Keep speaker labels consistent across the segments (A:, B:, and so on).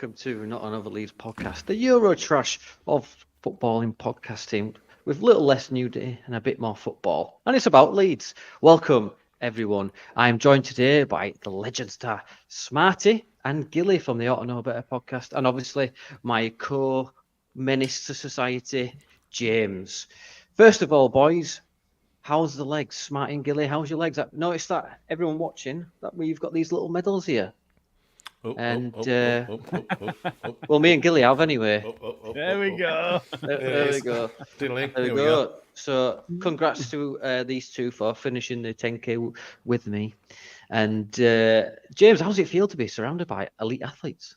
A: welcome to Not Another Leeds podcast, the Euro trash of footballing podcasting with a little less nudity and a bit more football. And it's about Leeds. Welcome, everyone. I am joined today by the legend star Smarty and Gilly from the Ought to Know Better podcast, and obviously my co-menace to society, James. First of all, boys, how's the legs? Smarty and Gilly, how's your legs? I've noticed that everyone watching, that we've got these little medals here. Well, me and Gilly have anyway.
B: There we go.
A: There we go. There we go. So, congrats to these two for finishing the 10K with me. And James, how does it feel to be surrounded by elite athletes?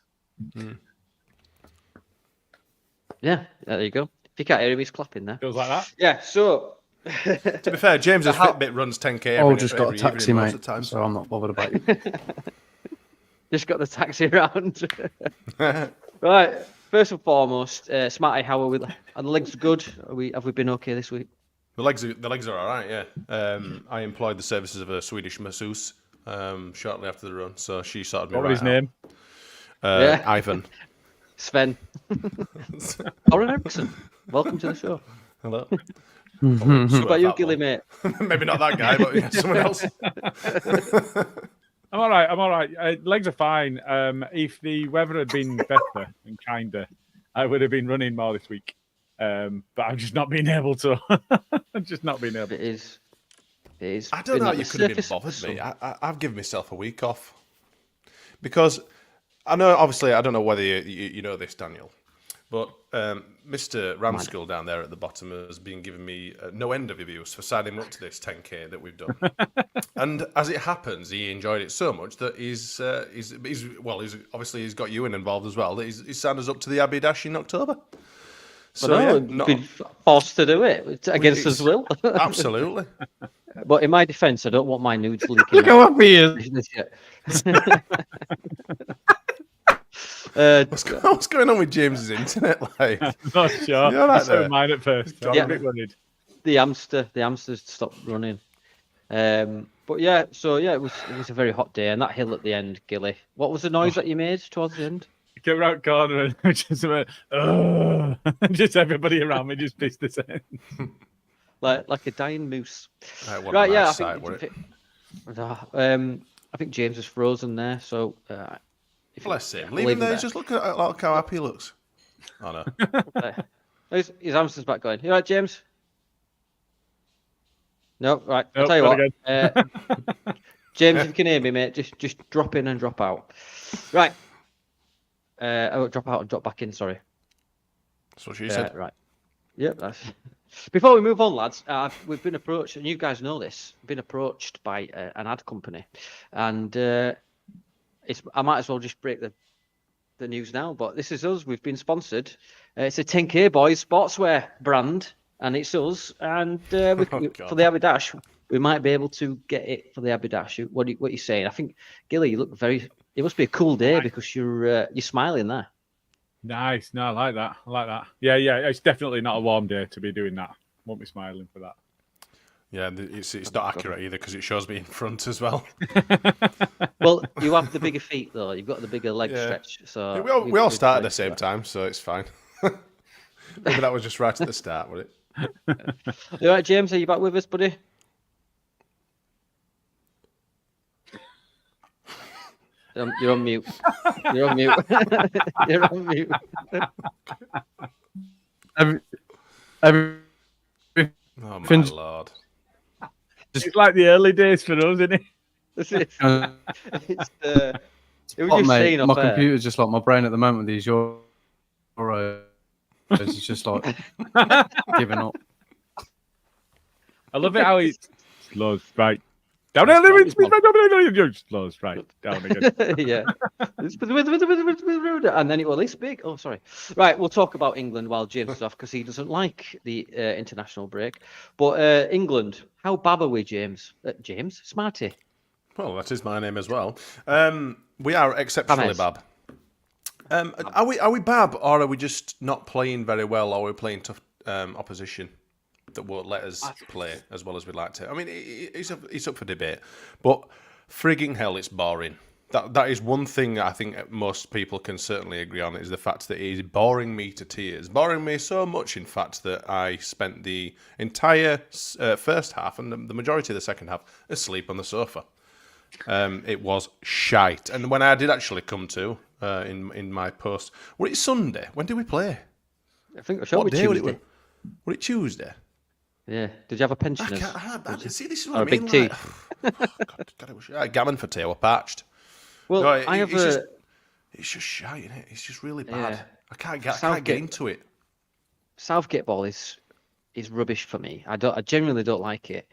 A: Yeah, there you go. If you can't hear him, he's clapping there.
B: Feels like that.
A: Yeah. So,
C: to be fair, James's Fitbit runs 10K every
D: I've just got a taxi, mate,
C: time,
D: so I'm not bothered about you.
A: Just got the taxi around. Right. First and foremost, Smarty, how are we? Are the legs good? Have we been okay this week?
C: The legs are all right. Yeah. I employed the services of a Swedish masseuse shortly after the run, so she sorted me.
B: What was his name?
C: Ivan.
A: Sven. Oren Eriksson. Welcome to the show.
C: Hello.
A: What about you, Gilly, mate?
C: Maybe not that guy, but yeah, someone else.
B: I'm all right. Legs are fine. If the weather had been better and kinder, I would have been running more this week. But I've just not been able to. It
A: is.
C: I don't know how you could have been bothered, mate. I've given myself a week off. Because I know, obviously, I don't know whether you know this, Daniel, but Mr. Ramskill down there at the bottom has been giving me no end of abuse for signing up to this 10K that we've done. And as it happens, he enjoyed it so much that he's got Ewan involved as well. That he's signed us up to the Abbey Dash in October.
A: So been forced to do it against his will.
C: Absolutely.
A: But in my defence, I don't want my nudes leaking.
D: Look how happy he is.
C: What's going on with James's internet life?
B: Not sure.
C: You're right there.
B: Mine at first. I'm a bit worried.
A: The hamsters stopped running. But yeah, it was a very hot day, and that hill at the end, Gilly. What was the noise that you made towards the end?
B: I came around corner and just went, oh, just everybody around me just pissed the same.
A: like a dying moose.
C: Right, yeah.
A: I think James is frozen there, so.
C: Bless him. Leave him there. Just look at how happy he looks. Oh no.
A: His hamster's back going. You all right, James? No, right. I'll
B: Nope,
A: tell you what. James, if you can hear me, mate, just drop in and drop out. Right. I won't drop out and drop back in. Sorry.
C: That's what she said.
A: Right. Yep. That's... Before we move on, lads, we've been approached, and you guys know this. We've been approached by an ad company, and I might as well just break the news now. But this is us. We've been sponsored. It's a 10K Boys sportswear brand, and it's us. And for the Abbey Dash, we might be able to get it for the Abbey Dash. What are you saying? I think, Gilly, you look very. It must be a cool day because you're smiling there.
B: Nice. No, I like that. Yeah. It's definitely not a warm day to be doing that. Won't be smiling for that.
C: Yeah, it's not accurate either because it shows me in front as well.
A: Well, you have the bigger feet though. You've got the bigger leg stretch. So
C: we all start at the same time, so it's fine. Maybe that was just right at the start, was it?
A: You all right, James? Are you back with us, buddy? You're on mute. You're on mute. You're on mute.
C: Oh my lord!
B: It's like the early days for us, isn't it?
D: My computer's just like my brain at the moment with these Euro. It's just like giving up.
B: I love it how he slows right down. Slows right down again.
A: Yeah. And then it will this big. Oh, sorry. Right, we'll talk about England while James is off because he doesn't like the international break. But England, how bad are we, James? James? Smarty.
C: Well, that is my name as well. We are exceptionally bad. Are we bad, or are we just not playing very well, or are we playing tough opposition that won't let us play as well as we'd like to? I mean, it's up for debate, but frigging hell, it's boring. That is one thing I think most people can certainly agree on, is the fact that he is boring me to tears. Boring me so much, in fact, that I spent the entire first half and the majority of the second half asleep on the sofa. It was shite. And when I did actually come to, in my post, was it Sunday? When did we play?
A: I think it was Tuesday.
C: Was it Tuesday?
A: Yeah. Did you have a pension?
C: See, this is what I mean.
A: Big tea.
C: God, it was gammon for tea or parched.
A: Well,
C: no,
A: it's
C: just shite, isn't it? It's just really bad.
A: Yeah.
C: I can't get into it.
A: Southgate ball is rubbish for me. I genuinely don't like it.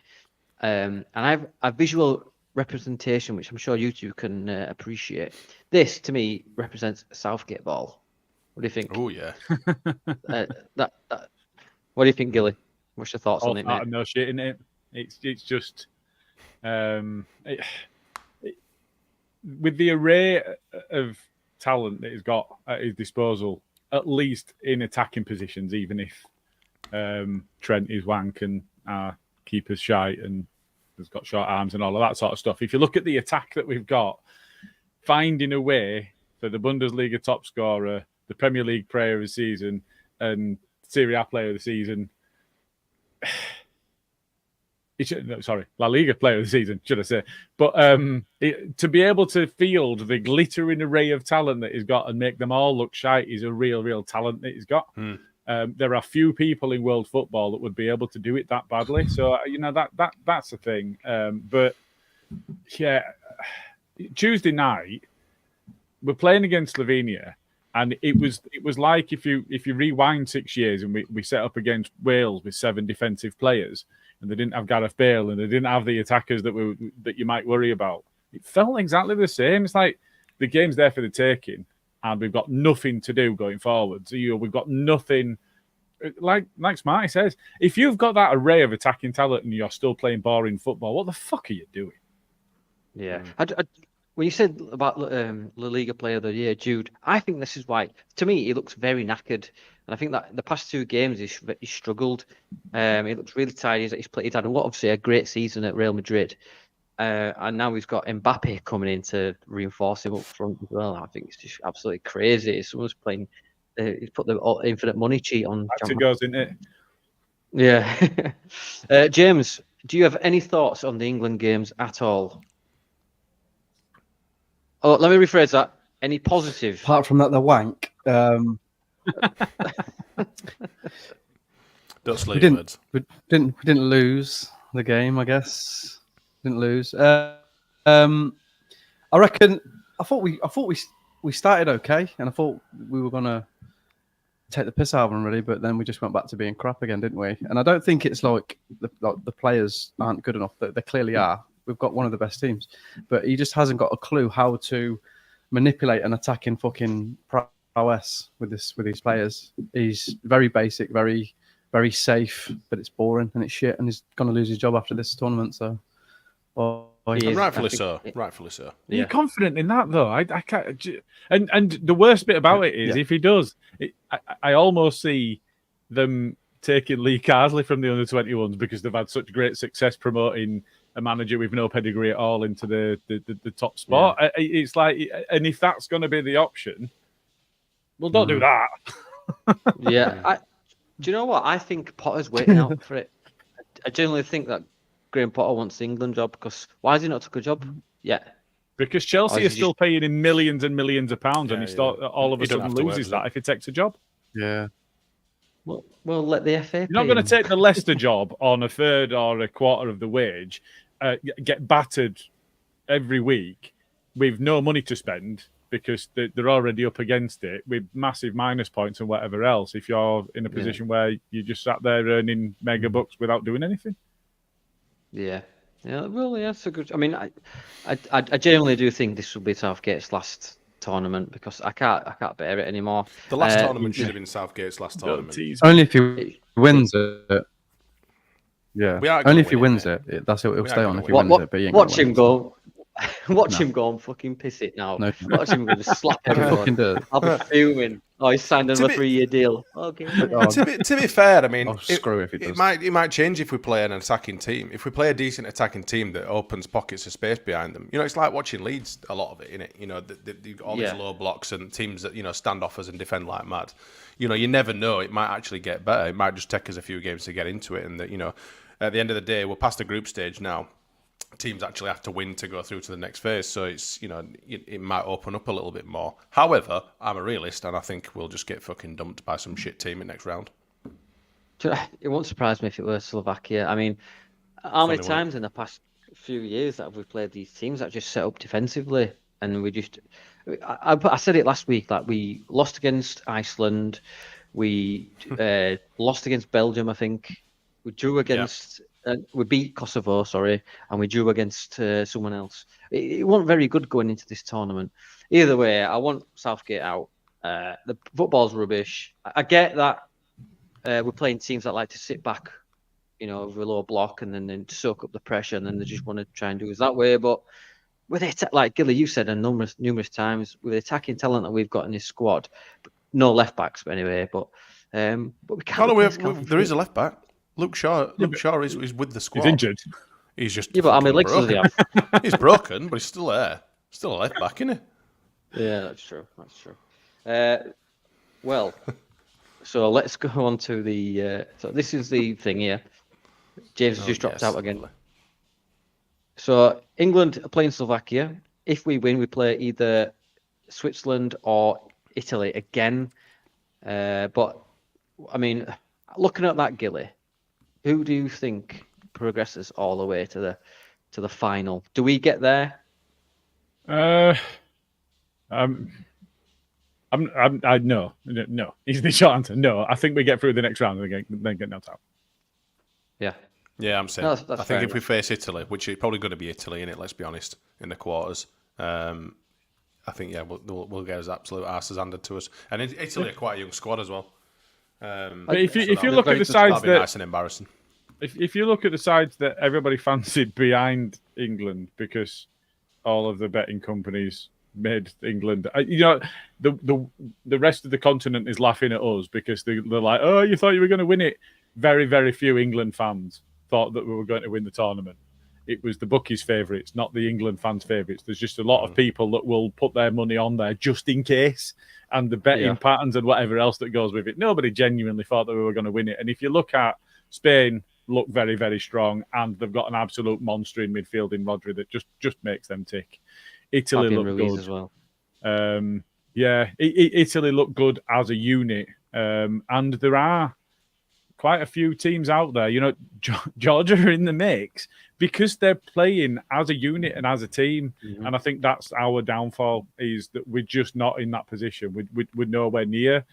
A: And I have a visual representation, which I'm sure you two can appreciate. This, to me, represents Southgate ball. What do you think?
C: Oh yeah.
A: What do you think, Gilly? What's your thoughts on it, mate?
B: No shit in it. It's just with the array of talent that he's got at his disposal, at least in attacking positions, even if Trent is wank and our keeper's shite and has got short arms and all of that sort of stuff. If you look at the attack that we've got, finding a way for the Bundesliga top scorer, the Premier League player of the season, and Serie A player of the season, La Liga player of the season, should I say. But to be able to field the glittering array of talent that he's got and make them all look shite is a real talent that he's got. There are few people in world football that would be able to do it that badly. So, that's the thing. But, yeah, Tuesday night, we're playing against Slovenia, and it was like if you rewind 6 years and we set up against Wales with 7 defensive players, and they didn't have Gareth Bale, and they didn't have the attackers that you might worry about. It felt exactly the same. It's like the game's there for the taking, and we've got nothing to do going forward. So we've got nothing. Like Smarty says, if you've got that array of attacking talent and you're still playing boring football, what the fuck are you doing?
A: Yeah. When you said about La Liga Player of the Year, Jude, I think this is why. To me, he looks very knackered, and I think that the past 2 games he struggled. He looks really tired. He's had obviously a great season at Real Madrid, and now he's got Mbappe coming in to reinforce him up front as well. I think it's just absolutely crazy. Someone's playing. He's put the infinite money cheat on.
B: It goes, isn't it?
A: Yeah. James, do you have any thoughts on the England games at all? Oh, let me rephrase that. Any positive?
D: Apart from that, the wank.
C: Don't sleep.
D: We didn't lose the game, I guess. Didn't lose. I reckon. I thought we started okay, and I thought we were gonna take the piss out of them really, but then we just went back to being crap again, didn't we? And I don't think it's like the players aren't good enough. They clearly are. We've got one of the best teams, but he just hasn't got a clue how to manipulate an attacking fucking prowess with these players. He's very basic, very, very safe, but it's boring and it's shit, and he's going to lose his job after this tournament. So,
C: rightfully so. Rightfully so.
B: Are you confident in that though? I can't. And the worst bit about it is if he does, I almost see them taking Lee Carsley from the under-21s because they've had such great success promoting a manager with no pedigree at all into the top spot. Yeah. It's like, and if that's going to be the option, well, don't do that.
A: Yeah. Do you know what? I think Potter's waiting out for it. I genuinely think that Graham Potter wants the England job, because why has he not took a job yet?
B: Because Chelsea is still paying him millions and millions of pounds, and he all of a sudden loses that if he takes a job.
D: Yeah.
A: Well, let the FA.
B: You're not going to take the Leicester job on a third or a quarter of the wage, get battered every week with no money to spend because they're already up against it with massive minus points and whatever else. If you're in a position where you just sat there earning mega bucks without doing anything.
A: Yeah. Yeah, well, yeah, that's a good. I mean, I genuinely do think this will be Southgate's last tournament, because I can't bear it anymore.
C: The last tournament should have been Southgate's last tournament.
D: Only if he wins it. Yeah. Only if he wins it. That's it. It'll stay on if he wins it. But
A: watch him go. Watch him go and fucking piss it now. No. Watch him go and just slap everyone. I'll be fuming. Oh, he signed him a 3-year deal. Okay.
C: To be fair, I mean,
D: screw if it does.
C: It might change if we play an attacking team. If we play a decent attacking team that opens pockets of space behind them, it's like watching Leeds. A lot of it, innit? All these low blocks and teams that stand offers and defend like mad. You never know. It might actually get better. It might just take us a few games to get into it, and that at the end of the day, we're past the group stage now. Teams actually have to win to go through to the next phase, so it's it might open up a little bit more. However, I'm a realist, and I think we'll just get fucking dumped by some shit team in next round.
A: It won't surprise me if it were Slovakia. I mean, how many times in the past few years that we've played these teams that just set up defensively, and we just I said it last week, like we lost against Iceland, we lost against Belgium, I think. We drew against, we beat Kosovo, and we drew against someone else. It wasn't very good going into this tournament. Either way, I want Southgate out. The football's rubbish. I get that we're playing teams that like to sit back, over a low block and then soak up the pressure, and then they just want to try and do it that way. But with it, like Gilly, you said numerous times, with the attacking talent that we've got in this squad, no left backs anyway. But we can't.
C: There is a left back. Luke Shaw is with the squad.
B: He's injured.
C: He's just
A: but how many legs does he have?
C: He's broken, but he's still there. Still a left back, isn't he?
A: Yeah, that's true. Well, so let's go on to the. So this is the thing here. James has just dropped out again. So England are playing Slovakia. If we win, we play either Switzerland or Italy again. But I mean, looking at that, Gilly, who do you think progresses all the way to the final? Do we get there?
B: No. Is the short answer. No, I think we get through the next round and then get knocked out.
C: Yeah, I'm saying.
A: That's
C: I think if we face Italy, which is probably going to be Italy in it, let's be honest, in the quarters. I think we'll get his absolute asses handed to us, and Italy are quite a young squad as well.
B: But if you look at the sides that
C: nice and embarrassing.
B: If you look at the sides that everybody fancied behind England, because all of the betting companies made England, the rest of the continent is laughing at us because they're like, oh, you thought you were going to win it. Very, very few England fans thought that we were going to win the tournament. It was the bookies' favourites, not the England fans' favourites. There's just a lot of people that will put their money on there just in case, and the betting patterns and whatever else that goes with it. Nobody genuinely thought that we were going to win it. And if you look at Spain, look very, very strong, and they've got an absolute monster in midfield in Rodri that just makes them tick. Italy look good
A: as well.
B: Italy look good as a unit, and there are quite a few teams out there. Georgia are in the mix because they're playing as a unit and as a team. Mm-hmm. And I think that's our downfall, is that we're just not in that position. We're nowhere near,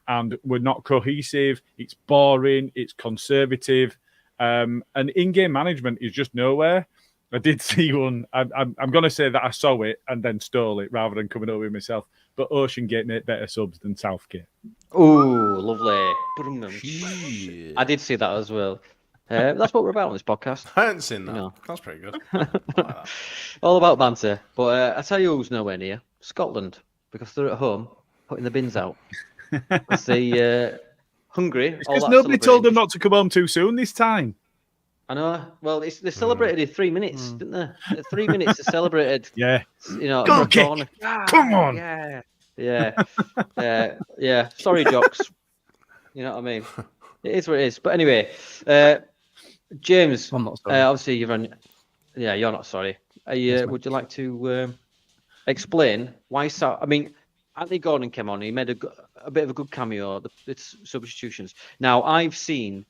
B: and we're not cohesive. It's boring. It's conservative. And in-game management is just nowhere. I did see one. I'm going to say that I saw it and then stole it rather than coming up with myself. But Ocean Gate made better subs than Southgate.
A: Oh, lovely. I did see that as well. That's what we're about on this podcast.
C: I hadn't seen that. That's pretty good. Like
A: all about banter. But I tell you who's nowhere near. Scotland. Because they're at home putting the bins out. They hungry.
B: Because nobody told them not to come home too soon this time.
A: I know. Well, they celebrated in 3 minutes, didn't they? 3 minutes they celebrated.
B: Yeah.
A: Go kick.
B: Come on.
A: Yeah. Sorry, jocks. You know what I mean? It is what it is. But anyway, James,
D: I'm not sorry.
A: Obviously you've run. Yeah, you're not sorry. Would you like to explain why? I mean, Anthony Gordon came on. He made a bit of a good cameo. It's substitutions. Now I've seen.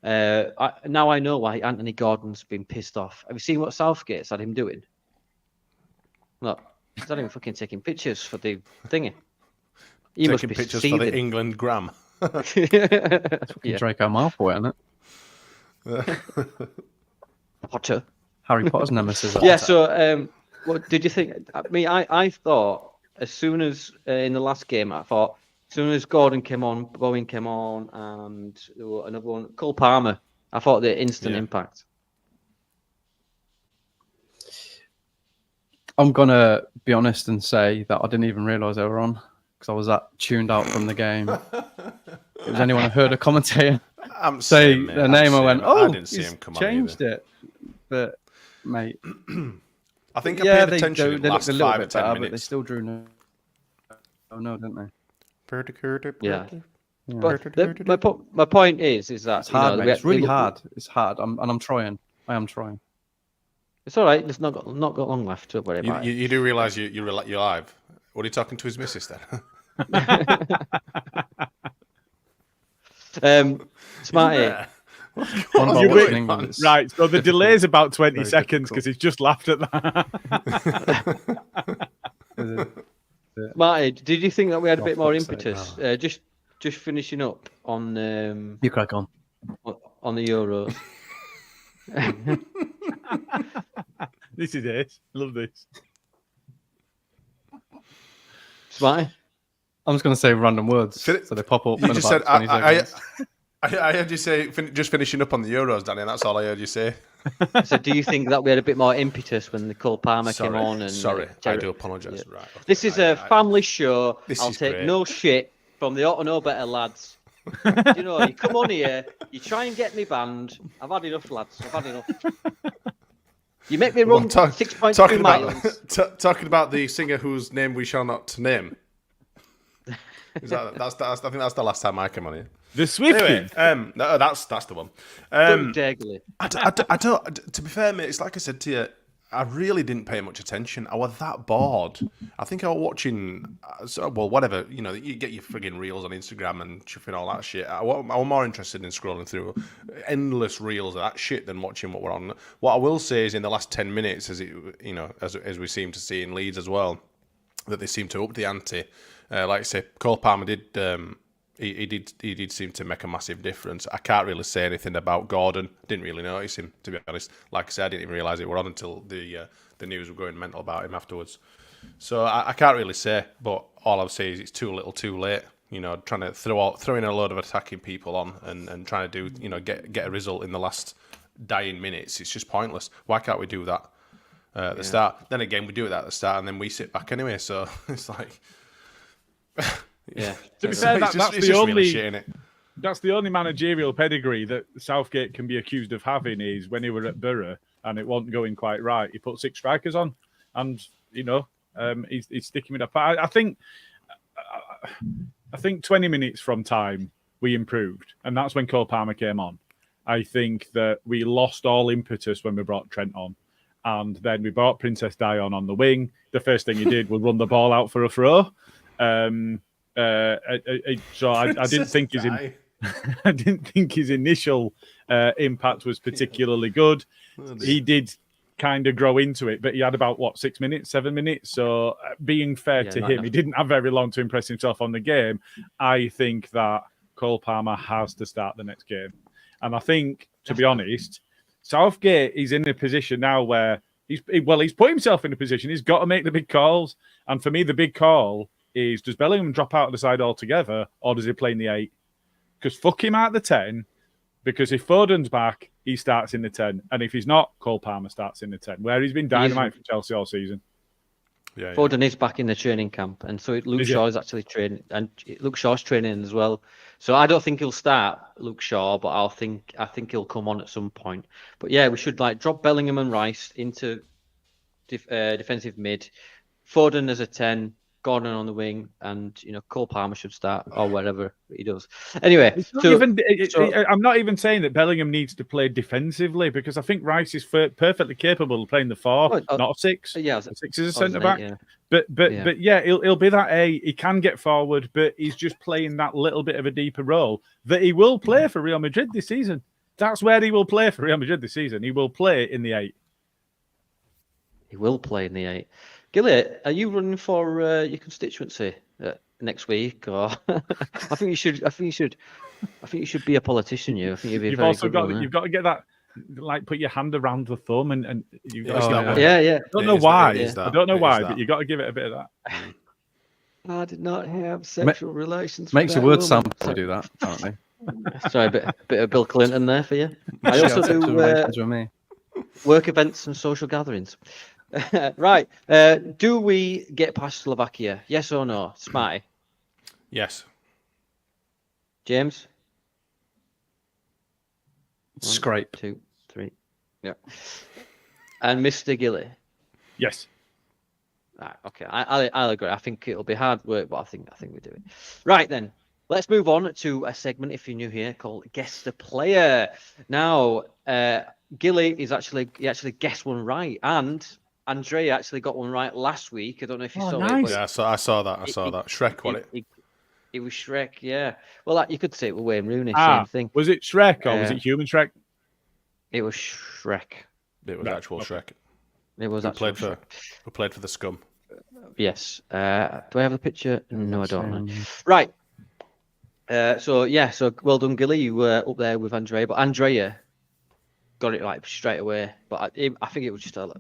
A: Now I know why Anthony Gordon's been pissed off. Have you seen what Southgate's had him doing? Look, he's not even fucking taking pictures for the thingy. He
C: taking pictures seething. For the England gram.
D: That's fucking Draco Malfoy, isn't it?
A: Potter.
D: Harry Potter's nemesis.
A: Yeah. So, what did you think? I mean, I thought as soon as in the last game, as soon as Gordon came on, Bowen came on, and there was another one, Cole Palmer, I thought the instant impact.
D: I'm going to be honest and say that I didn't even realise they were on. because I was that tuned out from the game. It was anyone who heard a commentator say their name, I went, "Oh,
C: I didn't see him come
D: changed it." But mate,
C: I think I paid attention in the last
D: looked a little
C: 5 or
D: bit
C: 10
D: better,
C: minutes.
D: but they still drew no. Oh no, didn't they?
A: Yeah.
D: Yeah.
A: But my point is that
D: It's hard, mate. It's really
A: hard.
D: hard. It's hard. I'm trying. I am trying.
A: It's all right. It's not got long left. Don't worry about it.
C: You do realise you're live. What are you talking to his missus
A: then? Smarty.
C: Yeah.
B: Right, so the delay is about 20 seconds because he's just laughed at that.
A: Smarty, did you think that we had a bit more impetus? Just finishing up on
D: You crack on.
A: On the Euros.
B: This is it. Love this.
A: Smarty?
D: I'm just going to say random words so they pop up.
C: You
D: in
C: just
D: about
C: said
D: 20 seconds.
C: I heard you say just finishing up on the Euros, Danny. And that's all I heard you say.
A: So do you think that we had a bit more impetus when Cole Palmer came on? And
C: I do apologise.
A: Yeah.
C: Right, okay.
A: This is a family show. I'll take
C: great.
A: no shit from the ought to know better lads. You know, you come on here, you try and get me banned. I've had enough, lads. I've had enough. You make me run 6.2 miles.
C: Talking about the singer whose name we shall not name. I think that's the last time I came on here.
B: The Swifties.
C: Anyway, no, that's the one.
A: Deggerly.
C: I don't. To be fair, mate, it's like I said to you. I really didn't pay much attention. I was that bored. I think I was watching. Whatever. You know, you get your frigging reels on Instagram and chuffing all that shit. I was more interested in scrolling through endless reels of that shit than watching what we're on. What I will say is, in the last 10 minutes, as we seem to see in Leeds as well, that they seem to up the ante. Like I say, Cole Palmer did. He did seem to make a massive difference. I can't really say anything about Gordon. Didn't really notice him, to be honest. Like I said, I didn't even realise it were on until the news were going mental about him afterwards. So I can't really say, but all I'll say is it's too little, too late. You know, trying to throw in a load of attacking people on and trying to do, you know, get a result in the last dying minutes. It's just pointless. Why can't we do that at the start? Then again, we do it at the start and then we sit back anyway. So it's like.
A: Yeah.
B: To be fair, that's the only
C: really shit, innit?
B: That's the only managerial pedigree that Southgate can be accused of having is when he were at Borough and it wasn't going quite right. He put 6 strikers on, and you know he's sticking with that. I think 20 minutes from time we improved, and that's when Cole Palmer came on. I think that we lost all impetus when we brought Trent on, and then we brought Princess Dion on the wing. The first thing he did was run the ball out for a throw. So I didn't think I didn't think his initial impact was particularly good. He did kind of grow into it, but he had about 6 minutes, 7 minutes. So being fair to him, he didn't have very long to impress himself on the game. I think that Cole Palmer has to start the next game, and I think, to be honest, Southgate is in a position now where he's put himself in a position. He's got to make the big calls, and for me, the big call is, does Bellingham drop out of the side altogether, or does he play in the 8? Because fuck him out the 10, because if Foden's back, he starts in the 10. And if he's not, Cole Palmer starts in the 10, where he's been dynamite for Chelsea all season.
A: Yeah, Foden is back in the training camp, and so Luke Shaw is actually training, and Luke Shaw's training as well. So I don't think he'll start Luke Shaw, but I think he'll come on at some point. But yeah, we should drop Bellingham and Rice into defensive mid, Foden as a 10, Gordon on the wing, and Cole Palmer should start or whatever he does. Anyway,
B: I'm not even saying that Bellingham needs to play defensively, because I think Rice is perfectly capable of playing the 4, not a 6.
A: Yeah,
B: a 6 is a centre back.
A: Yeah.
B: But he'll be that A. He can get forward, but he's just playing that little bit of a deeper role that he will play for Real Madrid this season. That's where he will play for Real Madrid this season. He will play in the 8.
A: He will play in the 8. Gilly, are you running for your constituency next week? Or I think you should be a politician. I think you've
B: also got to get that, put your hand around the thumb and you've got
A: yeah.
B: I don't know why. But you got to give it a bit of that.
A: I did not have sexual relations.
D: Makes your words sound to do that, apparently.
A: Sorry, a bit of Bill Clinton there for you. I also do work events and social gatherings. Right. Do we get past Slovakia? Yes or no? Smarty?
C: Yes.
A: James?
D: Scrape.
A: 2, 3. Yeah. And Mr. Gilly?
B: Yes.
A: Right, okay. I'll agree. I think it'll be hard work, but I think we do it. Right then. Let's move on to a segment, if you're new here, called Guess the Player. Now, Gilly actually guessed one right, and Andrea actually got one right last week. I don't know if you saw
B: nice.
A: it.
C: Yeah, I saw that. Shrek, was it?
A: It was Shrek, yeah. Well, you could say it with Wayne Rooney, same thing.
B: Was it Shrek or was it Human Shrek?
A: It was Shrek.
C: It was actual Shrek.
A: It was actual Shrek.
C: Who played for the Scum.
A: Yes. Do I have the picture? No, I don't. Right. So well done, Gilly. You were up there with Andrea, but Andrea got it like straight away. But I think it was just a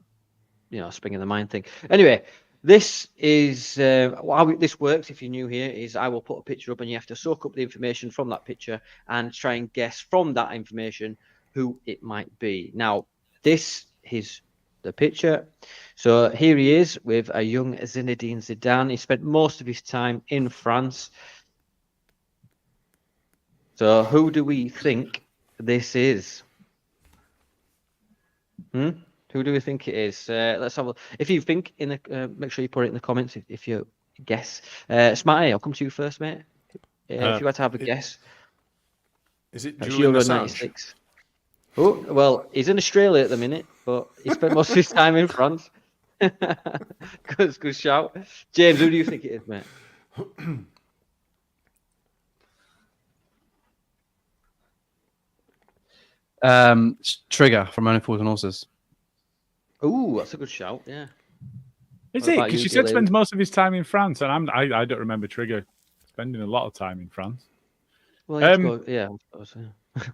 A: spring in the mind thing. Anyway, this is how this works. If you're new here, is I will put a picture up, and you have to soak up the information from that picture and try and guess from that information who it might be. Now, this is the picture. So here he is with a young Zinedine Zidane. He spent most of his time in France. So who do we think this is? Who do we think it is? Let's have a. If you think make sure you put it in the comments if you guess. Smarty, I'll come to you first, mate. If you had to have a guess.
C: Is it
A: Julian Euro 96? Oh, well, he's in Australia at the minute, but he spent most of his time in France. Good shout. James, who do you think it is, mate?
D: Trigger from Only Fools and Horses.
A: Oh, that's a good shout. Yeah.
B: Is it? Because you said spends most of his time in France, and I don't remember Trigger spending a lot of time in France.
A: Well, yeah.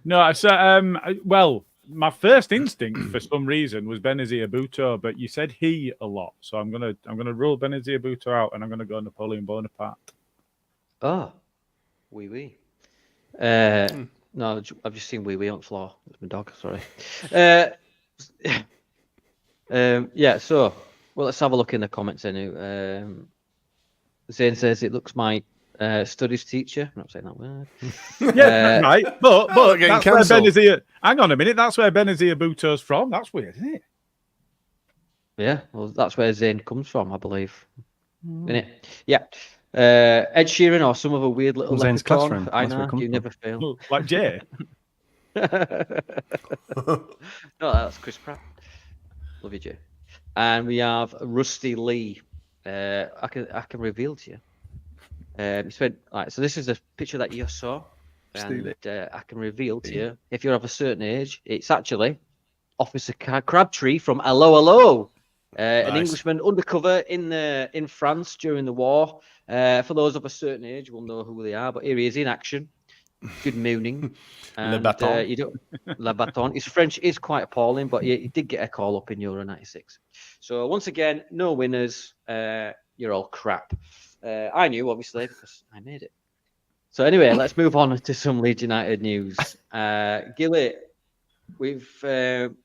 B: No, so well, my first instinct for some reason was Benazir Bhutto, but you said he a lot, so I'm gonna rule Benazir Bhutto out, and I'm gonna go Napoleon Bonaparte.
A: Oh, oui. No, I've just seen wee on the floor. It's my dog. Sorry. Yeah. So, well, let's have a look in the comments. Anyway, Zane says it looks my studies teacher. I'm not saying that word.
B: Yeah, right. But that's where
C: Benazir.
B: Hang on a minute. That's where Benazir Bhutto's from. That's weird, isn't it?
A: Yeah. Well, that's where Zane comes from, I believe. Isn't it? Yeah. Ed Sheeran or some other weird little leprechaun. I know, you never fail.
B: Like Jay.
A: No, that's Chris Pratt. Love you, Jay. And we have Rusty Lee. I can reveal to you. So this is a picture that you saw, and I can reveal to you if you're of a certain age, it's actually Officer Crabtree from Hello Hello. An Englishman undercover in France during the war. For those of a certain age, will know who they are. But here he is in action. Good morning.
C: Le Bâton.
A: Le Bâton. His French is quite appalling, but he did get a call up in Euro 96. So once again, no winners. You're all crap. I knew, obviously, because I made it. So anyway, let's move on to some Leeds United news. Gilly, we've been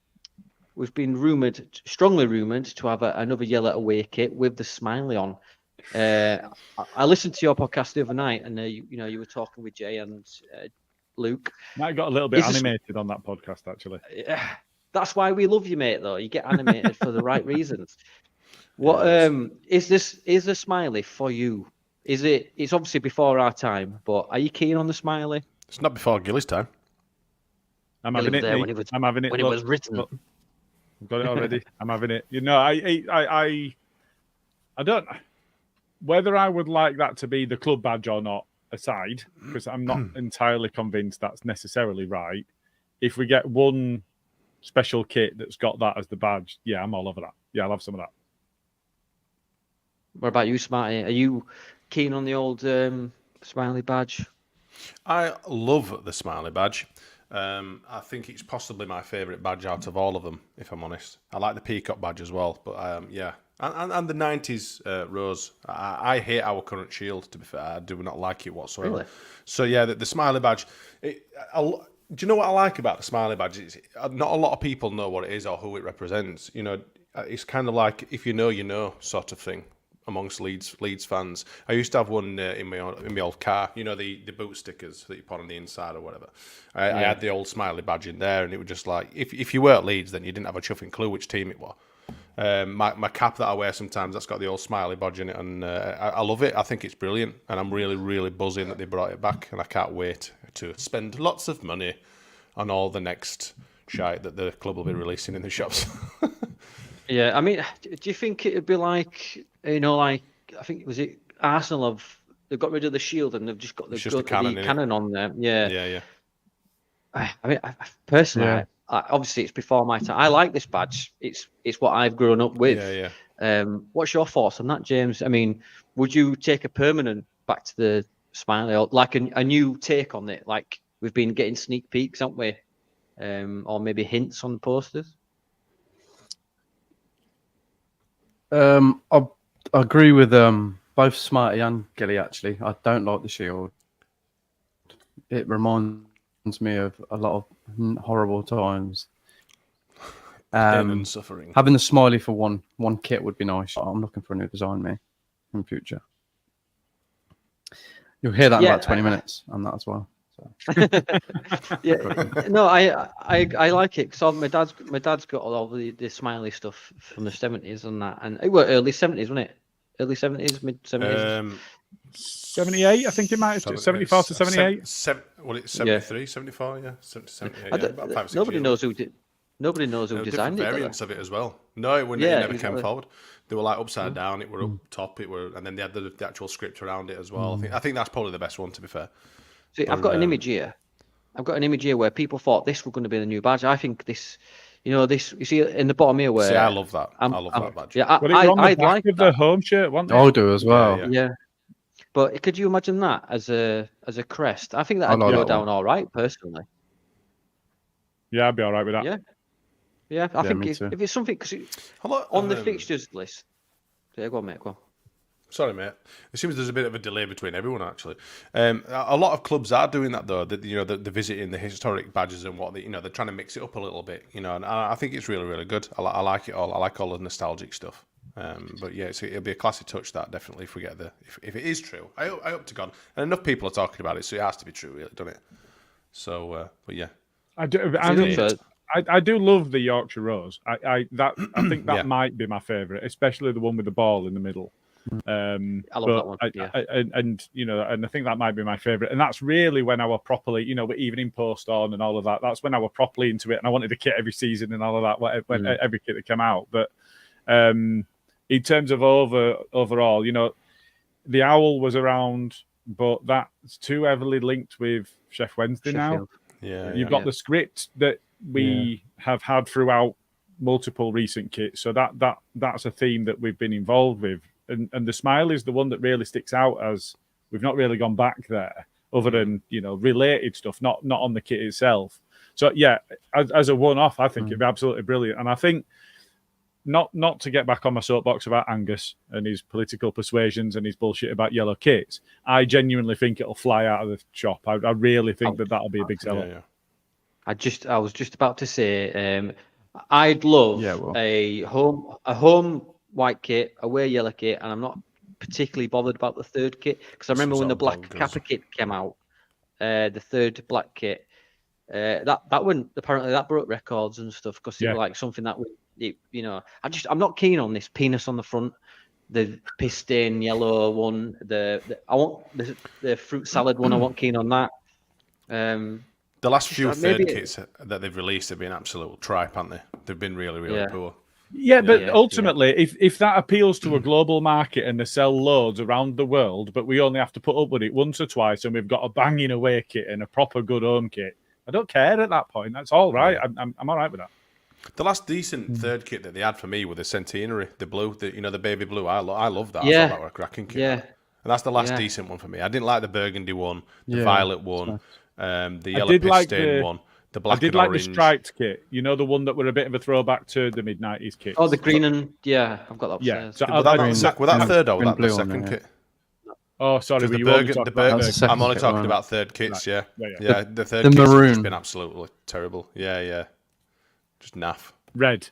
A: strongly rumoured, to have another yellow away kit with the smiley on. I listened to your podcast the other night, and you were talking with Jay and Luke.
B: Might have got a little bit animated on that podcast, actually.
A: That's why we love you, mate. Though you get animated for the right reasons. What is this? Is the smiley for you? It's obviously before our time, but are you keen on the smiley?
C: It's not before Gilly's time.
B: I'm having it. I'm having it.
A: When it was written.
B: I've got it already. I'm having it. I don't. Whether I would like that to be the club badge or not, aside, because I'm not entirely convinced that's necessarily right. If we get one special kit that's got that as the badge, yeah, I'm all over that. Yeah, I'll have some of that.
A: What about you, Smarty? Are you keen on the old smiley badge?
C: I love the smiley badge. I think it's possibly my favourite badge out of all of them, if I'm honest. I like the peacock badge as well, but yeah. And the 90s rose. I hate our current shield, to be fair. I do not like it whatsoever.
A: Really?
C: So yeah, the smiley badge. Do you know what I like about the smiley badge? Not a lot of people know what it is or who it represents. It's kind of like if you know, sort of thing. amongst Leeds fans. I used to have one in my old car. You know, the boot stickers that you put on the inside or whatever. I had the old smiley badge in there, and it was just like, if you were at Leeds, then you didn't have a chuffing clue which team it was. My cap that I wear sometimes, that's got the old smiley badge in it, and I love it. I think it's brilliant, and I'm really, really buzzing that they brought it back, and I can't wait to spend lots of money on all the next shite that the club will be releasing in the shops.
A: Yeah, I mean, do you think it'd be like, like, I think, was it Arsenal they've got rid of the shield and they've just got the cannon on there. Yeah.
C: Yeah.
A: I mean, personally, obviously it's before my time. I like this badge. It's what I've grown up with.
C: Yeah.
A: What's your thoughts on that, James? I mean, would you take a permanent back to the smiley, or like a new take on it? Like we've been getting sneak peeks, haven't we? Or maybe hints on the posters.
D: I agree with both Smarty and Gilly, actually. I don't like the shield. It reminds me of a lot of horrible times.
C: Pain and suffering.
D: Having the smiley for one kit would be nice. I'm looking for a new design, in future. You'll hear that in about 20 minutes on that as well. So.
A: No, I like it because my dad's got all the smiley stuff from the 70s and that, and it was early 70s, wasn't it? Early 70s, mid 70s.
B: 78, I think it might have 74 to 78.
C: It's 73, 74, yeah, 78. About 5 or 6
A: nobody
C: years.
A: knows who did. Nobody knows who designed it.
C: Variants of it as well. No, it never came forward. They were like upside down. It were up top. And then they had the actual script around it as well. I think that's probably the best one, to be fair.
A: See, I've got an image here. Where people thought this was going to be the new badge. I think this, this. You see in the bottom here where.
C: See, I love that. I love that badge.
A: Yeah,
B: I like the home shirt, wasn't it?
D: I do as well.
A: Yeah. But could you imagine that as a crest? I think that'd go down all right, personally.
B: Yeah, I'd be all right with that.
A: Yeah, I think if it's something, because on the fixtures list. Yeah, go on, mate. Go on.
C: Sorry, mate. It seems there's a bit of a delay between everyone, actually. A lot of clubs are doing that, though. They're visiting the historic badges and what they're trying to mix it up a little bit. And I think it's really, really good. I like it all. I like all the nostalgic stuff. But yeah, it'll be a classy touch, that definitely. If we get if it is true, I hope to God. And enough people are talking about it, so it has to be true, really, doesn't it? So, but yeah,
B: I do love the Yorkshire Rose. I think that might be my favourite, especially the one with the ball in the middle.
A: I love that one.
B: And I think that might be my favourite. And that's really when I were properly, even in post on and all of that. That's when I were properly into it, and I wanted a kit every season and all of that. Every kit that came out. But in terms of overall, the Owl was around, but that's too heavily linked with Chef Wednesday
A: Sheffield.
B: Now. Yeah, you've got the script that we have had throughout multiple recent kits, so that's a theme that we've been involved with. And the smile is the one that really sticks out, as we've not really gone back there, other than related stuff, not on the kit itself. So yeah, as a one-off, I think it'd be absolutely brilliant. And I think not to get back on my soapbox about Angus and his political persuasions and his bullshit about yellow kits, I genuinely think it'll fly out of the shop. I really think that'll be a big seller.
C: Yeah.
A: I was just about to say, I'd love a home white kit, away yellow kit, and I'm not particularly bothered about the third kit, because I remember when the black Kappa kit came out, the third black kit, that one apparently that broke records and stuff, because it was like something that would, I'm not keen on this penis on the front, the piss stain yellow one, I want the fruit salad one. I want keen on that.
C: The last few third kits that they've released have been absolute tripe, haven't they? They've been really, really poor.
B: Yeah, but ultimately, if that appeals to a global market and they sell loads around the world, but we only have to put up with it once or twice, and we've got a banging away kit and a proper good home kit, I don't care at that point. That's all right. I'm all right with that.
C: The last decent third kit that they had for me was the Centenary, the blue, the baby blue. I love that.
A: Yeah.
C: I thought that was a cracking kit. Yeah. And that's the last decent one for me. I didn't like the burgundy one, the violet one, the yellow piss stain one. The black
B: I did
C: and
B: like
C: orange.
B: The striped kit, the one that were a bit of a throwback to the mid-90s kit.
A: Oh, the green and I've got that upstairs.
C: Yeah, so was that third or was that the second kit?
B: Oh, sorry,
C: I'm only talking about third kits. Right. Yeah. The third
D: the
C: kits
D: maroon
C: have just been absolutely terrible. Yeah, just naff.
B: Red.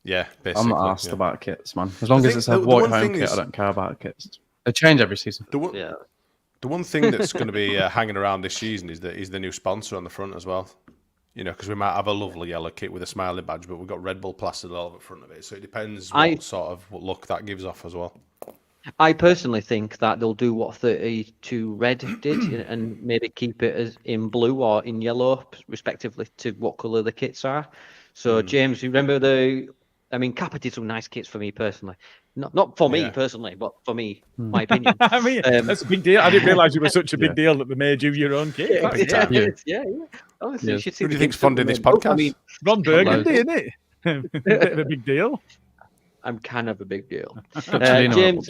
C: Yeah, basically.
D: I'm not asked about kits, man. As long as it's a white home kit, I don't care about kits. They change every season.
C: The one thing that's going to be hanging around this season is the new sponsor on the front as well. You know, because we might have a lovely yellow kit with a smiley badge, but we've got Red Bull plastered all over the front of it. So it depends what sort of look that gives off as well.
A: I personally think that they'll do what 32 Red did and maybe keep it as in blue or in yellow, respectively, to what colour the kits are. So, James, you remember Kappa did some nice kits for me personally. Not for me personally, but for me, my opinion.
B: I mean, that's a big deal. I didn't realise it was such a big deal that they made you your own kit.
A: Yeah. Honestly,
C: who do you think's funding this podcast?
B: I mean, Ron Burgundy, isn't it? A bit of a big deal.
A: I'm kind of a big deal.
D: James.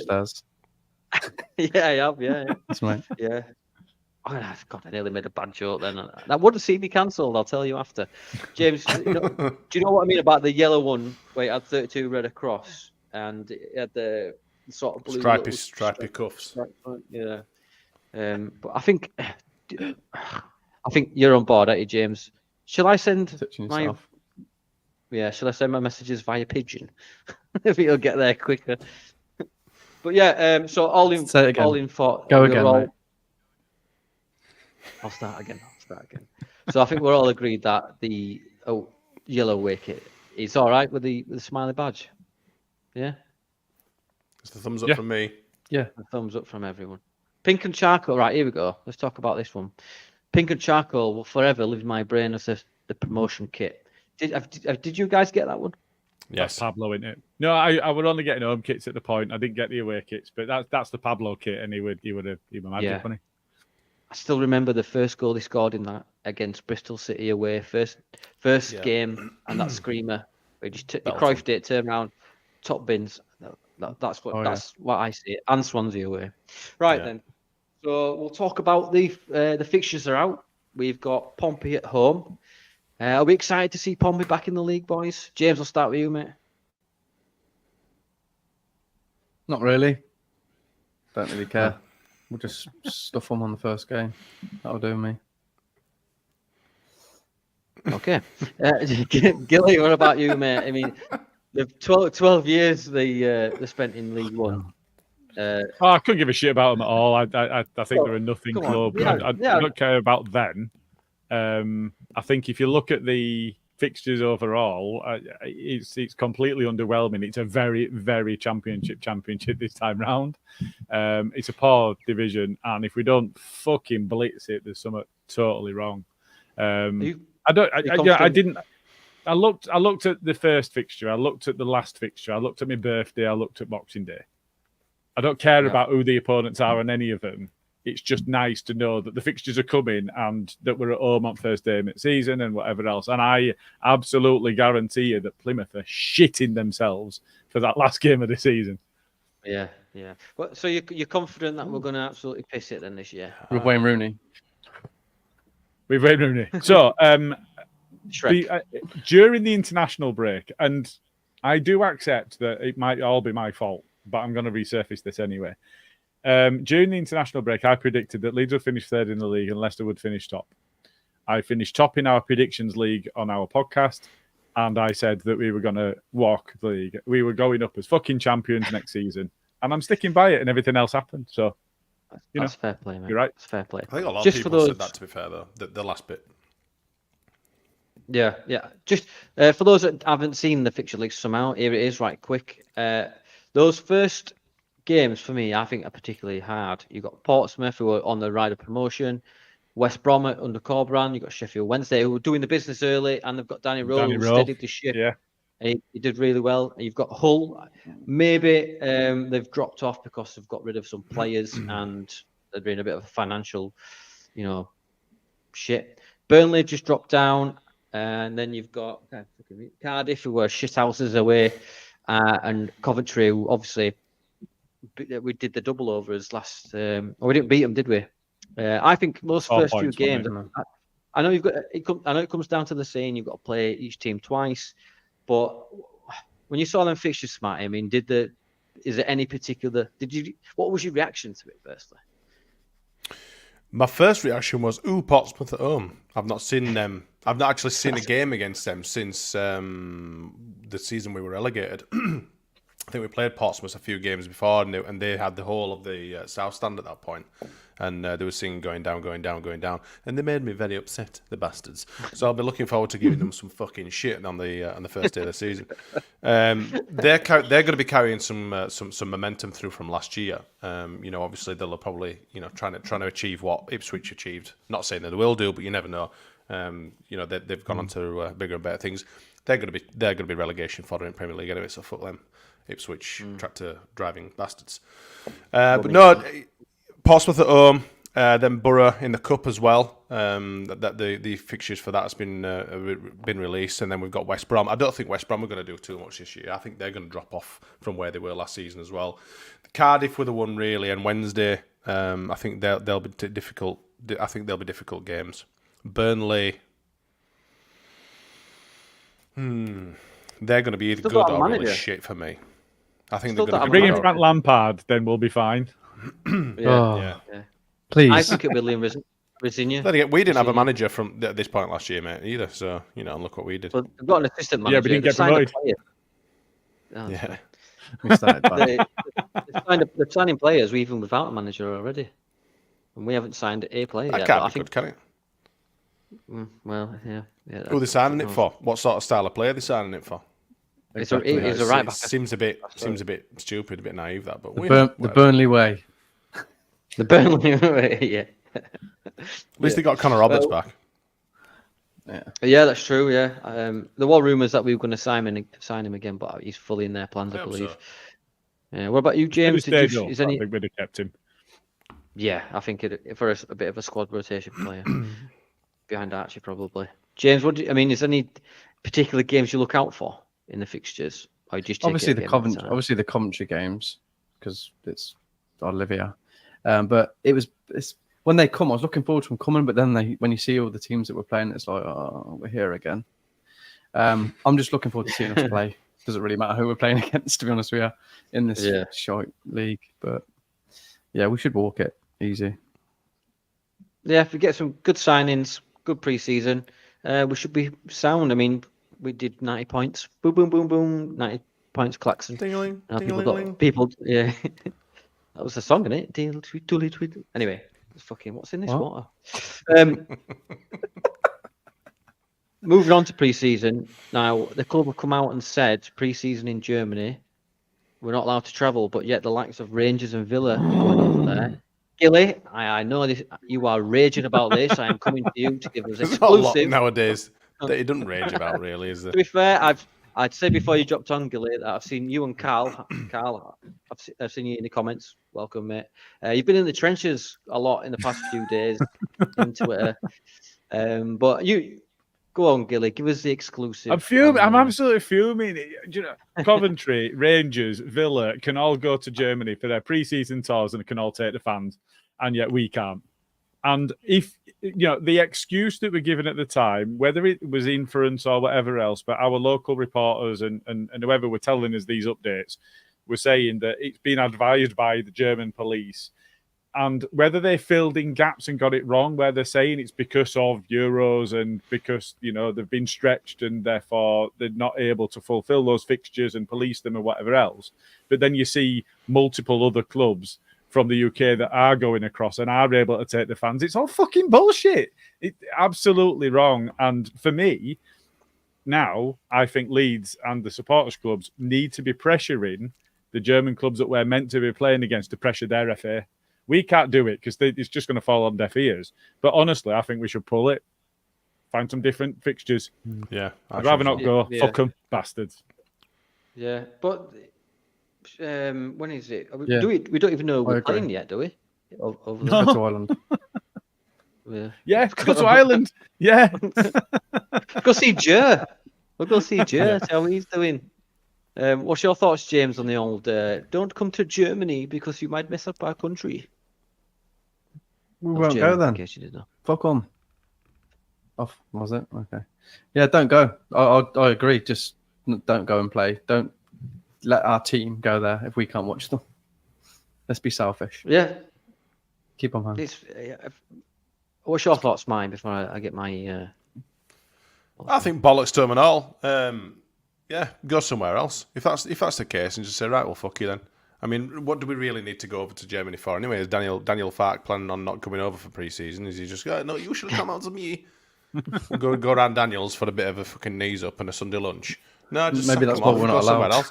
A: Yeah, I have. Yeah.
D: That's right.
A: Yeah. Oh, God, I nearly made a bad joke then. That wouldn't see me cancelled, I'll tell you after. James, do you know what I mean about the yellow one where it had 32 red across and it had the sort of blue
C: stripy cuffs?
A: Yeah. But I think you're on board, aren't you, James? Shall I send my messages via pigeon? If it'll get there quicker. But yeah, so all in for
D: go again. Mate.
A: I'll start again. So I think we're all agreed that the yellow wicket is all right with the smiley badge. Yeah.
C: It's the thumbs up from me.
D: Yeah.
A: A thumbs up from everyone. Pink and charcoal. Right, here we go. Let's talk about this one. Pink and charcoal will forever live in my brain as the promotion kit. Did you guys get that one?
B: Yes, that's Pablo, isn't it? No, I would only getting home kits at the point. I didn't get the away kits, but that's the Pablo kit, and he would have magic, wouldn't he?
A: I still remember the first goal he scored in that against Bristol City away, first game, and that screamer. He just Cruyffed it, turned around, top bins. That's what I see. And Swansea away. Right then. So we'll talk about the fixtures are out. We've got Pompey at home. Are we excited to see Pompey back in the league, boys? James, I'll start with you, mate.
D: Not really. Don't really care. We'll just stuff them on the first game. That'll do me.
A: Okay. Gilly, what about you, mate? I mean, the 12 years they spent in League One.
B: I couldn't give a shit about them at all. I think they're a nothing club. I don't care about them. I think if you look at the fixtures overall, it's completely underwhelming. It's a very, very championship this time round. It's a poor division, and if we don't fucking blitz it, there's something totally wrong. I looked at the first fixture. I looked at the last fixture. I looked at my birthday. I looked at Boxing Day. I don't care about who the opponents are on any of them. It's just nice to know that the fixtures are coming and that we're at home on first day of mid-season and whatever else. And I absolutely guarantee you that Plymouth are shitting themselves for that last game of the season.
A: Yeah. But so you're confident that we're going to absolutely piss it then this year?
D: With Wayne Rooney.
B: So, during the international break, and I do accept that it might all be my fault, but I'm going to resurface this anyway. During the international break, I predicted that Leeds would finish third in the league and Leicester would finish top. I finished top in our predictions league on our podcast, and I said that we were going to walk the league. We were going up as fucking champions next season, and I'm sticking by it, and everything else happened. So,
A: that's fair play, mate.
B: You're right.
A: That's fair play.
C: I think a lot of people said that, to be fair, though, the last bit.
A: Yeah. Just for those that haven't seen the fixture list somehow, here it is, right quick. Those first games for me, I think, are particularly hard. You've got Portsmouth, who are on the ride of promotion, West Brom under Corberan, you've got Sheffield Wednesday, who were doing the business early, and they've got Danny Rowe, who steadied the ship.
B: Yeah.
A: He did really well. You've got Hull. Maybe they've dropped off because they've got rid of some players and they've been a bit of a financial, shit. Burnley just dropped down. And then you've got Cardiff, who were shithouses away, and Coventry, who obviously we did the double overs last. We didn't beat them, did we? I think those first few games. I know you've got. I know it comes down to the saying you've got to play each team twice, but when you saw them fixtures, Smarty, I mean, is there any particular? What was your reaction to it, firstly?
C: My first reaction was, Portsmouth at home. I've not seen them. I've not actually seen a game against them since the the season we were relegated. I think we played Portsmouth a few games before, and they had the whole of the South Stand at that point. And they were singing going down, going down, going down. And they made me very upset, the bastards. So I'll be looking forward to giving them some fucking shit on the first day of the season. They're going to be carrying some momentum through from last year. Obviously they'll probably trying to achieve what Ipswich achieved. Not saying that they will do, but you never know. They've gone on to bigger and better things. They're going to be relegation fodder in Premier League anyway. So fuck them, Ipswich tractor driving bastards. But no. Portsmouth at home, then Borough in the Cup as well. That the fixtures for that has been released, and then we've got West Brom. I don't think West Brom are going to do too much this year. I think they're going to drop off from where they were last season as well. Cardiff were the one really, and Wednesday. I think they'll be difficult. I think they'll be difficult games. Burnley. They're going to be either good or really shit for me. I think they're going to
B: bring in Frank Lampard, then we'll be fine.
A: Yeah.
D: Please.
A: I think it'll be Rosinia.
C: We didn't have a manager at this point last year, mate, either. So, look what we did.
A: Well, we've got an assistant manager.
B: Yeah, we didn't get promoted.
C: Yeah.
D: We started bad.
A: They're signing players even without a manager already. And we haven't signed a player yet.
C: That can't be good, can it?
A: Well, yeah.
C: Who are they signing it for? What sort of style of player are they signing it for?
A: It's a right back.
C: Seems a bit stupid, a bit naive that, but
D: the Burnley way.
A: The Burnley way, yeah.
C: At least they got Conor Roberts back.
A: Yeah, that's true. Yeah, there were rumours that we were going to sign him again, but he's fully in their plans, I believe. So. Yeah. What about you, James?
B: I think we'd have kept him.
A: Yeah, I think for a bit of a squad rotation player behind Archie, probably. James, is there any particular games you look out for in the fixtures? Or just
D: obviously the Coventry games because it's Olivia. But it's when they come, I was looking forward to them coming, but then when you see all the teams that we're playing, it's like, oh, we're here again. I'm just looking forward to seeing us play. Doesn't really matter who we're playing against, to be honest with you, in this shite league. But yeah, we should walk it easy.
A: Yeah, if we get some good signings, good pre-season, we should be sound. I mean, we did 90 points. Boom, boom, boom, boom. 90 points, Claxon.
C: Ding-a-ling,
A: people, yeah. That was the song, isn't it? Anyway, it's fucking, what's in this water? Moving on to pre-season. Now, the club have come out and said pre-season in Germany, we're not allowed to travel, but yet the likes of Rangers and Villa are going over there. Gilly, I know this. You are raging about this. I am coming to you to give us exclusive.
C: There's not a lot nowadays that he doesn't rage about, really, is there?
A: To be fair, I'd say before you dropped on, Gilly, that I've seen you and Carl. Carl, I've seen you in the comments. Welcome, mate. You've been in the trenches a lot in the past few days on Twitter. But you go on, Gilly. Give us the exclusive.
B: I'm fuming. I'm absolutely fuming. You know, Coventry, Rangers, Villa can all go to Germany for their pre-season tours and can all take the fans, and yet we can't. And if the excuse that we're given at the time, whether it was inference or whatever else, but our local reporters and whoever were telling us these updates were saying that it's been advised by the German police, and whether they filled in gaps and got it wrong, where they're saying it's because of Euros and because they've been stretched and therefore they're not able to fulfill those fixtures and police them or whatever else. But then you see multiple other clubs from the UK that are going across and are able to take the fans. It's all fucking bullshit. It's absolutely wrong. And for me, now I think Leeds and the supporters clubs need to be pressuring the German clubs that we're meant to be playing against to pressure their FA. We can't do it because it's just going to fall on deaf ears. But honestly, I think we should pull it. Find some different fixtures.
C: Yeah.
B: I'd rather not go. Yeah. Fuck them, bastards.
A: Yeah, but when is it? We don't even know we're playing yet, do we? Over
D: no. Go to Ireland.
B: Yeah, go to Ireland. Yeah.
A: Go see Joe. We'll go see Joe. Tell me he's doing. What's your thoughts, James, on the old don't come to Germany because you might mess up our country?
D: We won't go then.
A: In case you didn't know.
D: Fuck on. Off, was it? Okay. Yeah, don't go. I agree. Just don't go and play. Don't let our team go there if we can't watch them. Let's be selfish.
A: Yeah.
D: Keep on home.
A: What's your thoughts, mine, before I get my...
C: I think bollocks to them and all. Yeah, go somewhere else. If that's the case, and just say, right, well, fuck you then. I mean, what do we really need to go over to Germany for anyway? Is Daniel Fark planning on not coming over for pre-season? Is he just go, no, you should have come out to me. We'll go around Daniel's for a bit of a fucking knees up and a Sunday lunch. No, just
D: maybe that's what we're not allowed.
C: Somewhere else.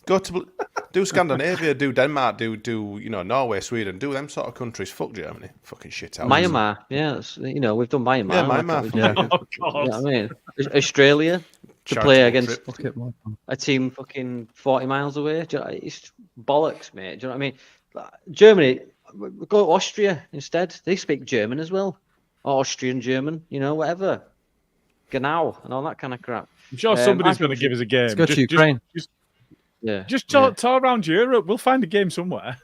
C: Go to do Scandinavia, do Denmark, do Norway, Sweden, do them sort of countries. Fuck Germany, fucking shit out.
A: Myanmar, we've done Myanmar.
C: Yeah, Myanmar.
A: Yeah.
B: Oh, God.
A: You know what I mean, Australia to play against a team fucking 40 miles away. It's bollocks, mate. Do you know what I mean? Germany, go to Austria instead. They speak German as well. Austrian, German, whatever. Genau and all that kind of crap.
B: I'm sure somebody's going to give us a game.
D: Let's go to Ukraine.
B: Just tour around Europe. We'll find a game somewhere.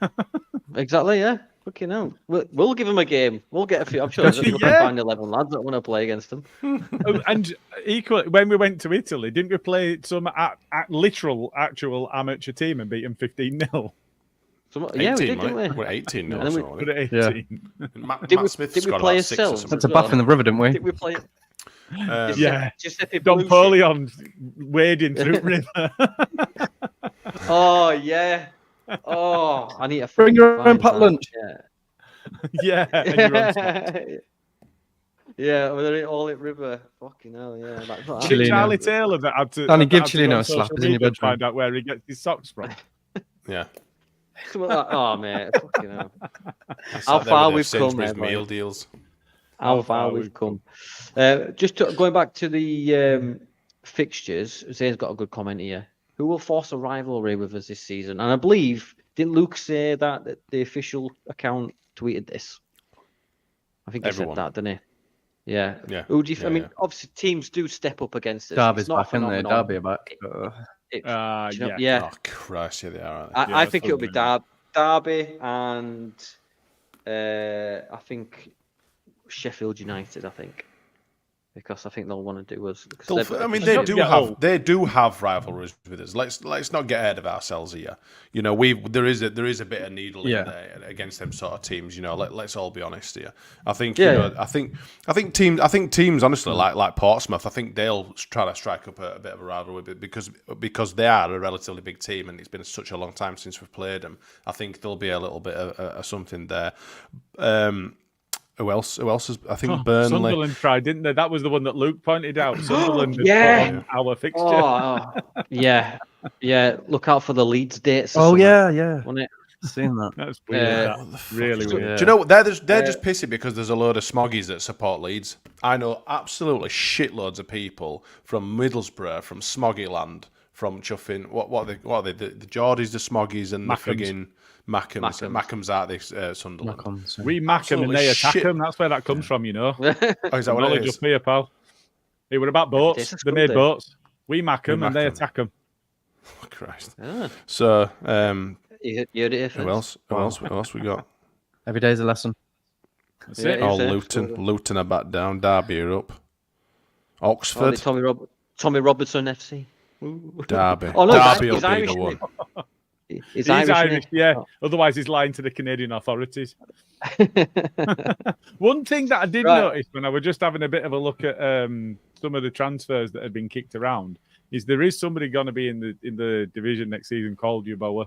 A: Exactly, yeah. Fucking hell. We'll give them a game. We'll get a few. I'm sure we'll find 11 lads that want to play against them.
B: And equally, when we went to Italy, didn't we play some actual amateur team and beat them 15-0?
A: Yeah, we did, didn't we?
C: We're 18 now.
A: Did we play ourselves?
D: That's a bath in the river, didn't we?
A: Did we play?
B: Don Perleon wading through the river.
A: Oh yeah. Oh, I need to
D: bring your own packed lunch.
B: Yeah. And your own snacks.
A: Yeah, we're all at river. Fucking hell, yeah.
B: Charlie Taylor that had to.
D: Danny, give Chilino a slap. He's in your bedroom.
B: Find out where he gets his socks from.
C: Yeah.
A: Oh mate, fucking hell. How far we've come,
C: meal deals.
A: How far we've come. Going back to the fixtures, Zane's got a good comment here. Who will force a rivalry with us this season? And I believe, didn't Luke say that the official account tweeted this? I think he said that, didn't he? Yeah. Who do you? I mean, obviously teams do step up against us.
D: Derby's back, isn't they? Derby are back.
A: Yeah.
C: Oh Christ, yeah, they are.
A: I think it'll be Derby and I think Sheffield United. I think. Because I think they'll want to do us.
C: They do have rivalries with us. Let's not get ahead of ourselves here. There is a bit of needle in there against them sort of teams. Let's all be honest here. I think teams honestly like Portsmouth. I think they'll try to strike up a bit of a rivalry because they are a relatively big team and it's been such a long time since we've played them. I think there'll be a little bit of something there. Who else? Is, I think Burnley.
B: Sunderland tried, didn't they? That was the one that Luke pointed out. Sunderland put on our fixture.
A: Yeah. Look out for the Leeds dates.
D: Yeah.
A: Wasn't it?
D: Seen that.
B: That's weird. Really weird.
C: Do you know what? They're just pissy because there's a load of smoggies that support Leeds. I know absolutely shitloads of people from Middlesbrough, from Smoggyland, from Chuffin. What are they? The Geordies, the Smoggies, and the friggin' Mackems are they Sunderland?
B: We mack them and they attack them. That's where that comes from,
C: Is that what
B: knowledge
C: it is?
B: up here, pal. They were about boats. They made boats. We mack them and they attack them.
C: Oh, Christ. So,
A: you heard it
C: who else we got?
D: Every day's a lesson.
B: That's it.
C: Luton are back down. Derby are up. Oxford.
A: Tommy Robertson FC.
C: Derby.
A: Oh, no,
C: Derby will
A: he's
C: be
A: Irish,
C: the one.
A: He's
B: Irish, yeah. Oh. Otherwise, he's lying to the Canadian authorities. One thing that I did notice when I was just having a bit of a look at some of the transfers that had been kicked around is there is somebody going to be in the division next season called Yuboa,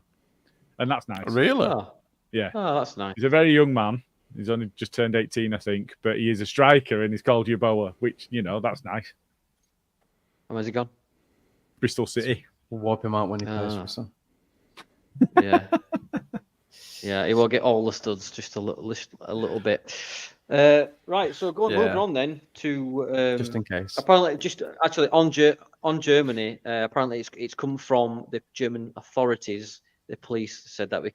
B: and that's nice.
C: Really?
B: Yeah.
A: Oh, that's nice.
B: He's a very young man. He's only just turned 18, I think, but he is a striker and he's called Yuboa, which that's nice.
A: And where's he gone?
B: Bristol City.
D: We'll wipe him out when he plays for some.
A: Yeah, he will get all the studs just a little bit. Right, so moving on then to
D: just in case.
A: Apparently, actually on Germany, apparently it's come from the German authorities. The police said that we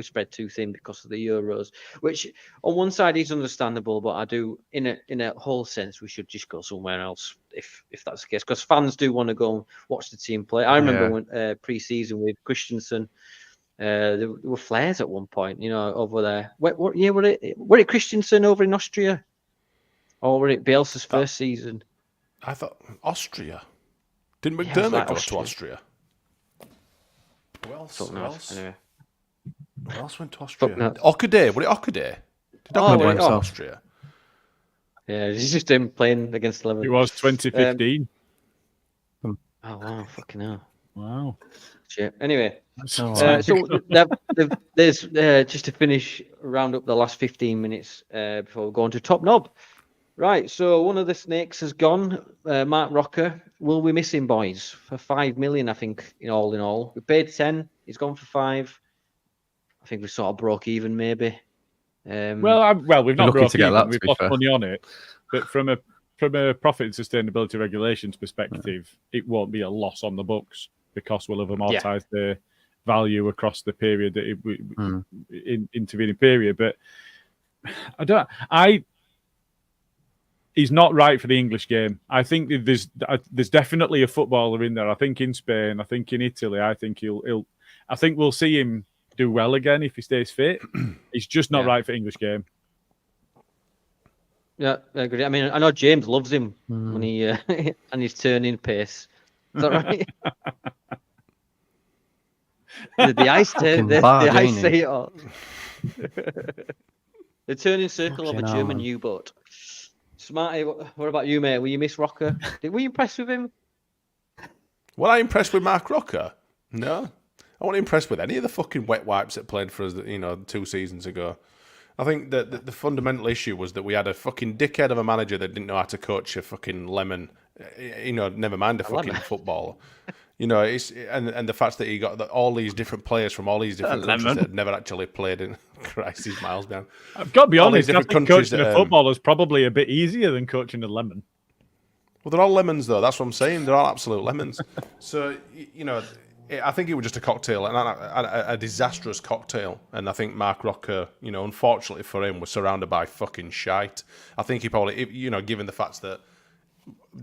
A: spread too thin because of the Euros, which on one side is understandable, but I do in a whole sense we should just go somewhere else if that's the case, because fans do want to go and watch the team play. I remember when pre-season with Christensen, there were flares at one point, over there. What year were it Christensen over in Austria, or were it Bielsa's first season?
C: I thought Austria. Didn't McDermott go to Austria? Who else?
A: Anyway.
C: Who else went to Austria? Okaday. Was it Okaday? Did
D: Okaday
C: went to Austria?
A: Yeah, it's just him playing against 11.
B: It was 2015.
A: Oh wow, fucking hell.
B: Wow.
A: Shit. Anyway,
B: So
A: there's just to finish, round up the last 15 minutes before we go on to Top Knob. Right, so one of the snakes has gone, Mark Rocker. Will we miss him, boys? For 5 million, I think, in all. We paid 10, he's gone for 5. I think we sort of broke even, maybe.
B: well, we've not broke even.
D: That,
B: We've lost money on it, but from a profit and sustainability regulations perspective, it won't be a loss on the books because we'll have amortized the value across the period that intervening period. But he's not right for the English game. I think there's definitely a footballer in there. I think in Spain, I think in Italy, I think I think we'll see him do well again if he stays fit. He's just not right for English game.
A: Yeah, I agree. I mean, I know James loves him when he and his turning pace. Is that right? the ice say it all. The turning circle of a German U-boat. Smarty, what about you, mate? Were you miss Rocker? Were you impressed with him?
C: Were I impressed with Mark Rocker? No. I wasn't impressed with any of the fucking wet wipes that played for us, 2 seasons ago. I think that the fundamental issue was that we had a fucking dickhead of a manager that didn't know how to coach a fucking lemon. Never mind a fucking footballer. It's and the fact that he got all these different players from all these different countries that had never actually played in. Christ, he's miles down.
B: I've got to be honest, I think coaching a footballer is probably a bit easier than coaching a lemon.
C: Well, they're all lemons, though. That's what I'm saying. They're all absolute lemons. So, I think it was just a cocktail, and a disastrous cocktail. And I think Mark Rocker, unfortunately for him, was surrounded by fucking shite. I think he probably, given the fact that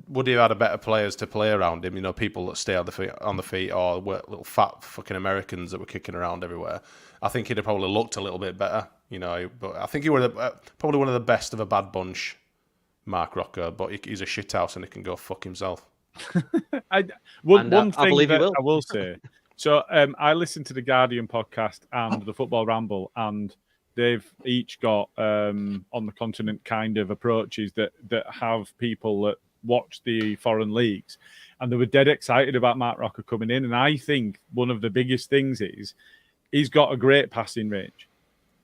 C: would he have had better players to play around him? People that stay on the feet, or were little fat fucking Americans that were kicking around everywhere. I think he'd have probably looked a little bit better, But I think he was probably one of the best of a bad bunch, Mark Rocker. But he's a shithouse and he can go fuck himself.
B: One thing that I will say. So I listened to the Guardian podcast and the Football Ramble, and they've each got on the continent kind of approaches that have people that watch the foreign leagues, and they were dead excited about Mark Rocker coming in. And I think one of the biggest things is he's got a great passing range.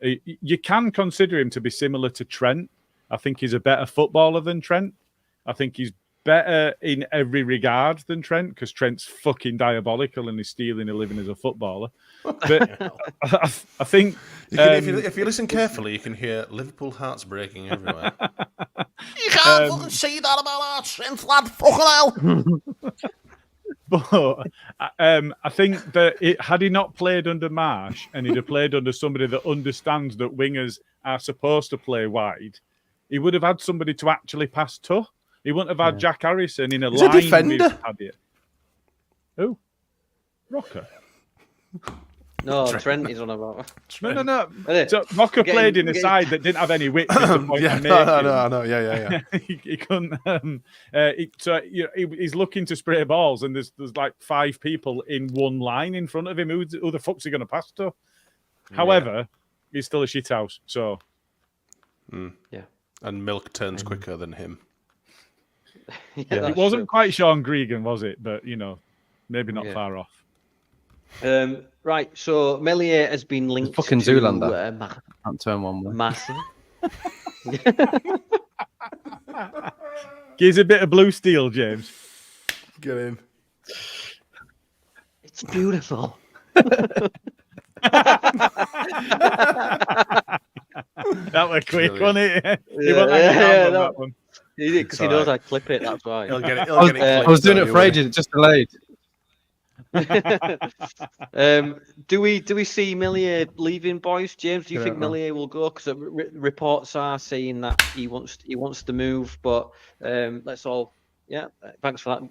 B: You can consider him to be similar to Trent. I think he's a better footballer than Trent. I think he's better in every regard than Trent, because Trent's fucking diabolical and he's stealing a living as a footballer. But I think
C: if you listen carefully, you can hear Liverpool hearts breaking everywhere. You can't fucking see that about our Trent, lad. Fucking hell.
B: But I think that had he not played under Marsh and he'd have played under somebody that understands that wingers are supposed to play wide, he would have had somebody to actually pass to. He wouldn't have had Jack Harrison in a line with Paddy. Who? Rocker?
A: No, Trent is on about.
B: No. So Rocker played in a side that didn't have any width.
C: No. Yeah.
B: He couldn't. He's looking to spray balls, and there's like 5 people in one line in front of him. Who the fuck's he going to pass to? However, he's still a shithouse. So,
A: yeah.
C: And milk turns quicker than him.
B: It wasn't quite Sean Gregan, was it? But maybe not far off.
A: Right, so Melier has been linked
D: fucking
A: to
D: Zoolander. Can't turn one way.
A: Marseille.
B: Gives a bit of blue steel, James.
C: Get in.
A: It's beautiful.
B: That was quick, wasn't it?
A: That one. He did, because he knows I clip it, that's why.
C: He'll get it.
D: I was doing it for ages, it just delayed.
A: Do we see Melier leaving, boys? James, do you think Melier will go? Because reports are saying that he wants to move, but let's all thanks for that.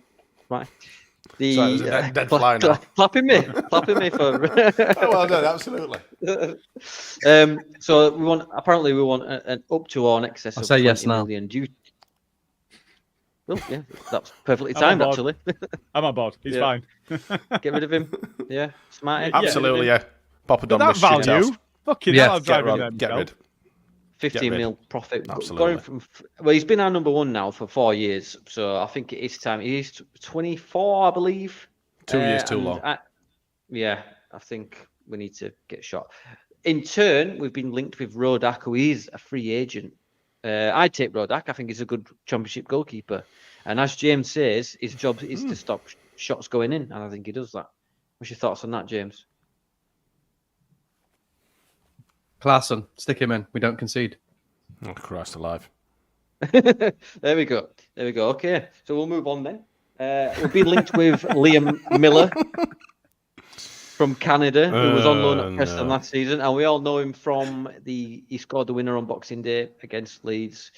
A: Right.
C: Dead fly now.
A: Clapping me for.
C: Oh, well done, absolutely.
A: So we want an up to or in excess of 20 million. Well, yeah, that's perfectly timed, actually.
B: I'm on board. He's fine.
A: Get rid of him. Yeah, Smarty.
C: Absolutely, yeah. Pop it on
B: that
C: the shit
B: value.
C: house.
B: Fucking hell, I'm driving
C: get rid.
A: 15 mil profit.
C: Absolutely.
A: Going from, well, he's been our number one now for 4 years, so I think it is time. He's 24, I believe.
C: 2 years too long.
A: I think we need to get shot. In turn, we've been linked with Rodak, who is a free agent. I'd take Rodak. I think he's a good championship goalkeeper. And as James says, his job is to stop shots going in, and I think he does that. What's your thoughts on that, James?
D: Klaassen, stick him in. We don't concede.
C: Oh, Christ alive.
A: There we go. Okay, so we'll move on then. We'll be linked with Liam Miller from Canada, who was on loan at Preston last season, and we all know him from he scored the winner on Boxing Day against Leeds,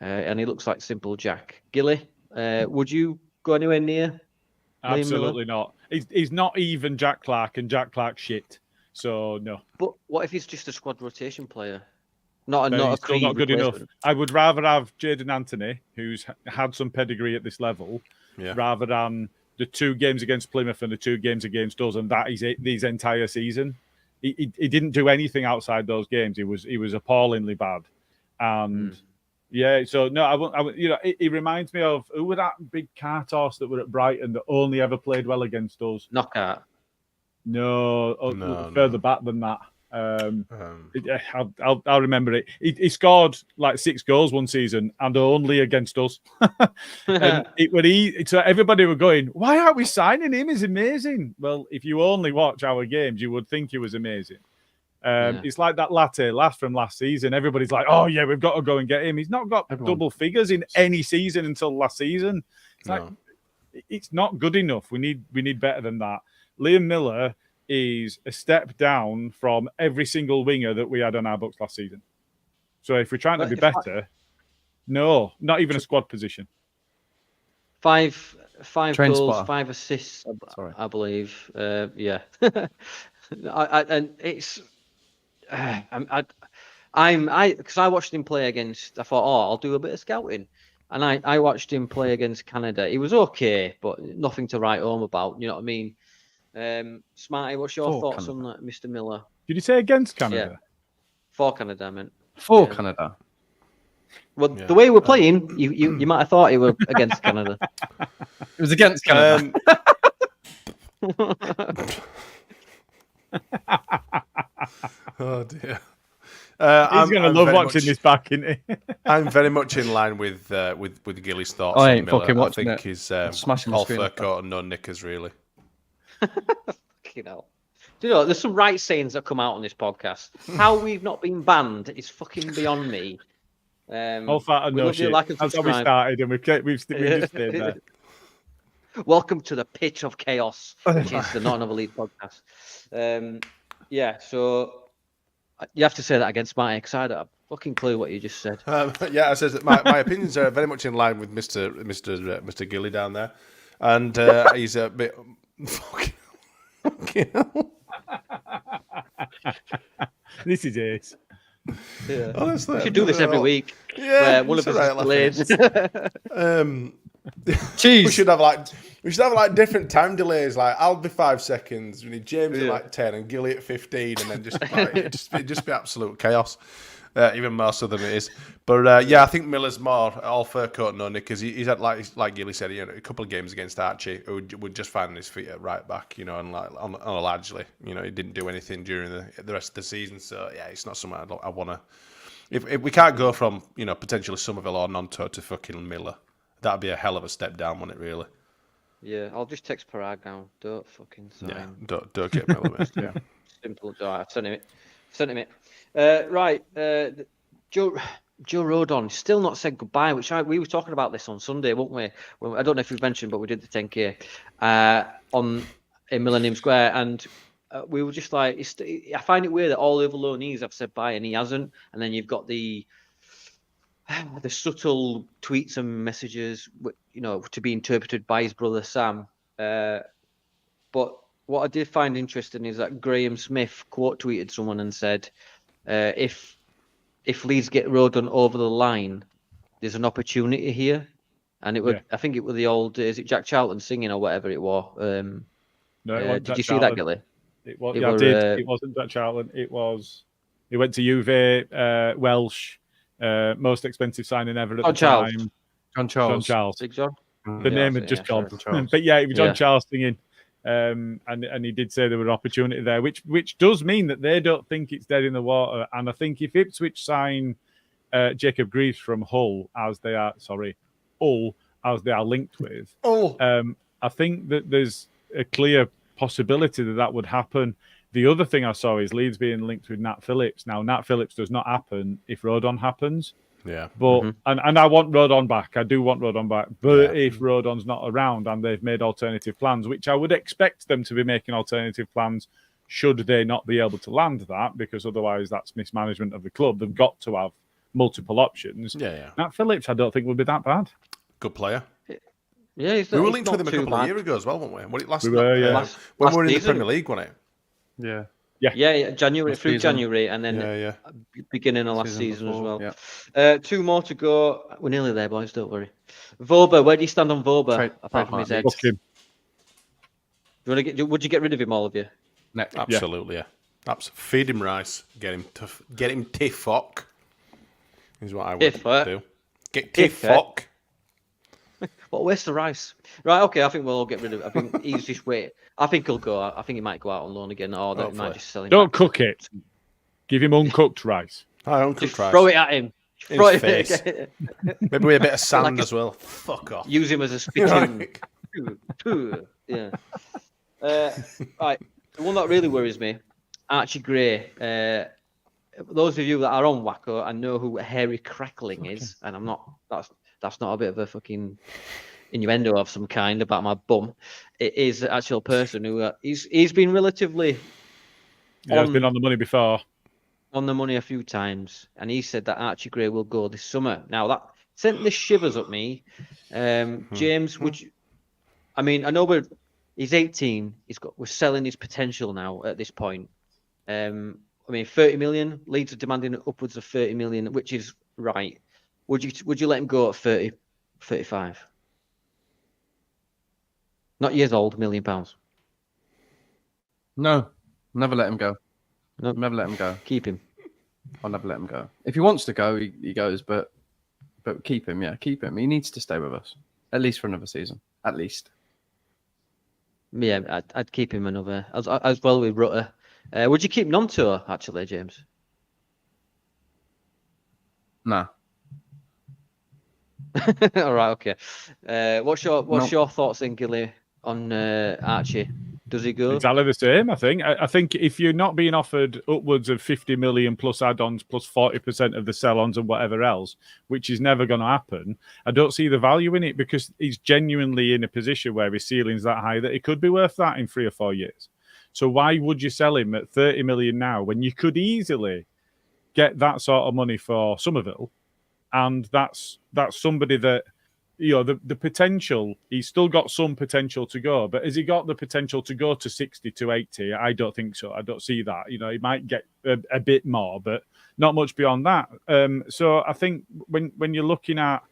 A: and he looks like simple Jack. Gilly, would you go anywhere near?
B: Absolutely not. He's not even Jack Clark, and Jack Clark shit. So no.
A: But what if he's just a squad rotation player? Not
B: still not good enough. I would rather have Jadon Anthony, who's had some pedigree at this level, rather than the 2 games against Plymouth and the 2 games against us, and that is it. This entire season, he didn't do anything outside those games. He was appallingly bad, and so no, I won't. You know, it reminds me of who were that big cart horse that were at Brighton that only ever played well against us.
A: Knockout.
B: No, further back than that. I'll remember it. He scored like 6 goals one season and only against us. And so everybody were going, why aren't we signing him? He's amazing. Well, if you only watch our games, you would think he was amazing. It's like that last from last season. Everybody's like, oh yeah, we've got to go and get him. He's not got double figures in any season until last season. It's like it's not good enough. We need better than that. Liam Miller is a step down from every single winger that we had on our books last season. So if we're trying to be better, no, not even a squad position.
A: 5
D: Train
A: goals,
D: spotter.
A: 5 assists, I believe. Yeah. And it's because I watched him play against. I thought, I'll do a bit of scouting, and I watched him play against Canada. He was okay, but nothing to write home about. You know what I mean? Smarty, what's your thoughts on that, Mr. Miller?
B: Did you say against Canada?
A: Yeah. For Canada, I meant.
D: For Canada.
A: Well, the way we're playing, you might have thought it were against Canada.
D: It was against Canada.
C: Oh dear.
B: He's going to love watching this back, isn't he?
C: I'm very much in line with Gilly's thoughts.
D: I ain't
C: Miller.
D: fucking watching
C: I think
D: it.
C: he's
D: Smashing
C: all
D: the
C: fur
D: screen.
C: coat and no knickers, really.
A: Fucking hell. Do you know, there's some right sayings that come out on this podcast. How we've not been banned is fucking beyond me.
B: All fat and no shit. That's how we started, and we've just stayed there.
A: Welcome to the pit of chaos, which is the Not Another Leeds podcast. So you have to say that again, Smarty, because I don't have a fucking clue what you just said.
C: I said that my opinions are very much in line with Mr. Gilly down there, and he's a bit fucking hell.
B: This is it.
A: Yeah.
C: Honestly,
A: we should do this every week.
C: Yeah,
A: one of us is delayed.
C: We should have like different time delays. Like I'll be 5 seconds. We need James at like 10 and Gilly at 15, and then it'd just be absolute chaos. Even more so than it is. But I think Miller's more all fur coat, no knickers. He's had like Gilly said, a couple of games against Archie, who would just find his feet at right back, and like on largely, he didn't do anything during the rest of the season. So it's not something I want to. If we can't go from potentially Somerville or Nanto to fucking Miller, that'd be a hell of a step down, wouldn't it? Really. Yeah,
A: I'll just text Parag now. Don't fucking sign.
C: Yeah, don't get Miller, mate.
A: Yeah. Simple. I've sent him it. Right, Joe Rodon still not said goodbye, which we were talking about this on Sunday, weren't we? Well, I don't know if we've mentioned, but we did the 10K in Millennium Square, and we were just like, I find it weird that all the other loanees have said bye and he hasn't, and then you've got the subtle tweets and messages, to be interpreted by his brother Sam. But what I did find interesting is that Graham Smith quote tweeted someone and said, if Leeds get Rodon over the line, there's an opportunity here. And it would, I think it was the old, is it Jack Charlton singing or whatever it was?
B: No, it wasn't
A: did
B: Jack
A: you see
B: Charlton.
A: that, Gilly?
B: It was. I did. It wasn't Jack Charlton. It was. He went to Juve, Welsh, most expensive signing ever at the time.
D: John Charles.
A: Big John.
B: The name had just gone. But yeah, it was John Charles singing. And he did say there were opportunity there, which does mean that they don't think it's dead in the water. And I think if Ipswich sign Jacob Greaves from Hull as they are linked with, I think that there's a clear possibility that would happen. The other thing I saw is Leeds being linked with Nat Phillips. Now, Nat Phillips does not happen if Rodon happens.
C: Yeah.
B: But and I want Rodon back. I do want Rodon back. But if Rodon's not around and they've made alternative plans, which I would expect them to be making alternative plans, should they not be able to land that, because otherwise that's mismanagement of the club. They've got to have multiple options. Nat Phillips, I don't think would be that bad.
C: Good player.
A: Yeah,
C: we were linked with him a couple of years ago as well, weren't we? When we were in the Premier League, wasn't it?
A: January through January, and then beginning of last season as well. 2 more to go. We're nearly there, boys. Don't worry. Voba, where do you stand on Voba? Apart from his head, would you get rid of him, all of you?
C: No, absolutely, yeah. Feed him rice. Get him tiff-fock. Is what I would do. Get tiff-fock.
A: What waste of rice? Right, okay. I think we'll all get rid of it. I think he's just wait. I think he'll go. I think he might go out on loan again, or they might just sell him.
B: Don't cook it. Give him uncooked rice.
C: Uncooked rice.
A: Throw it at him.
C: Throw it face. Maybe with a bit of sand as well. Fuck off.
A: Use him as a spitting. Yeah. Right. The one that really worries me, Archie Gray. Those of you that are on Wacko and know who Hairy Crackling is, and I'm not. That's not a bit of a fucking innuendo of some kind about my bum. It is an actual person who he's been relatively.
B: He's been on the money before.
A: On the money a few times, and he said that Archie Gray will go this summer. Now that sent the shivers up me. James, would you? I mean, I know he's 18. We're selling his potential now at this point. I mean, 30 million. Leeds are demanding upwards of 30 million, which is right. Would you let him go at 30, 35? Not years old, £1 million.
D: No, never let him go. No, never let him go.
A: Keep him.
D: I'll never let him go. If he wants to go, he goes. But keep him. Yeah, keep him. He needs to stay with us at least for another season. At least.
A: Yeah, I'd keep him another as well with Rutter. Would you keep him on tour actually, James?
D: Nah.
A: All right, okay. What's your thoughts then, Gilly, on Archie? Does he go?
B: Exactly the same, I think. I think if you're not being offered upwards of 50 million plus add-ons plus 40% of the sell-ons and whatever else, which is never going to happen, I don't see the value in it, because he's genuinely in a position where his ceiling's that high that it could be worth that in 3 or 4 years. So why would you sell him at 30 million now when you could easily get that sort of money for Somerville? And that's somebody that, you know, the potential, he's still got some potential to go, but has he got the potential to go to 60 to 80? I don't think so. I don't see that. You know, he might get a bit more, but not much beyond that. So I think when you're looking at,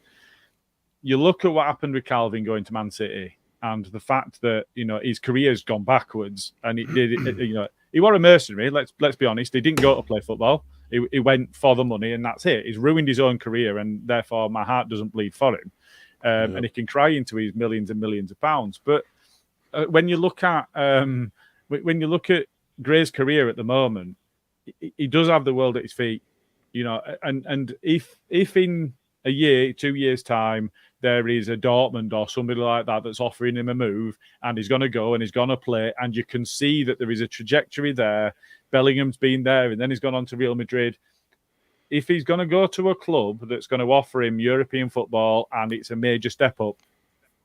B: you look at what happened with Calvin going to Man City and the fact that, you know, his career's gone backwards, and it did, you know, he was a mercenary. Let's be honest. He didn't go to play football. He went for the money, and that's it. He's ruined his own career, and therefore my heart doesn't bleed for him. And he can cry into his millions and millions of pounds. But when you look at Gray's career at the moment, he does have the world at his feet, you know. And if in a year, 2 years time, there is a Dortmund or somebody like that that's offering him a move, and he's going to go and he's going to play, and you can see that there is a trajectory there. Bellingham's been there, and then he's gone on to Real Madrid. If he's going to go to a club that's going to offer him European football and it's a major step up,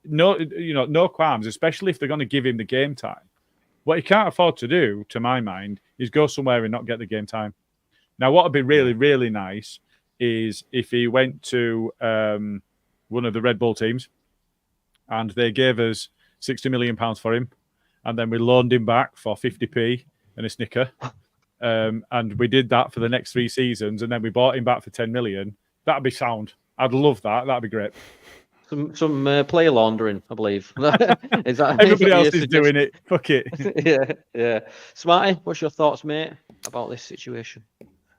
B: no qualms, especially if they're going to give him the game time. What he can't afford to do, to my mind, is go somewhere and not get the game time. Now, what would be really, really nice is if he went to one of the Red Bull teams and they gave us £60 million for him, and then we loaned him back for 50p and a snicker. And we did that for the next 3 seasons, and then we bought him back for 10 million. That'd be sound. I'd love that. That'd be great.
A: Some player laundering, I believe. Is that
B: everybody else is doing it? Fuck it.
A: Yeah. Smarty, what's your thoughts, mate, about this situation?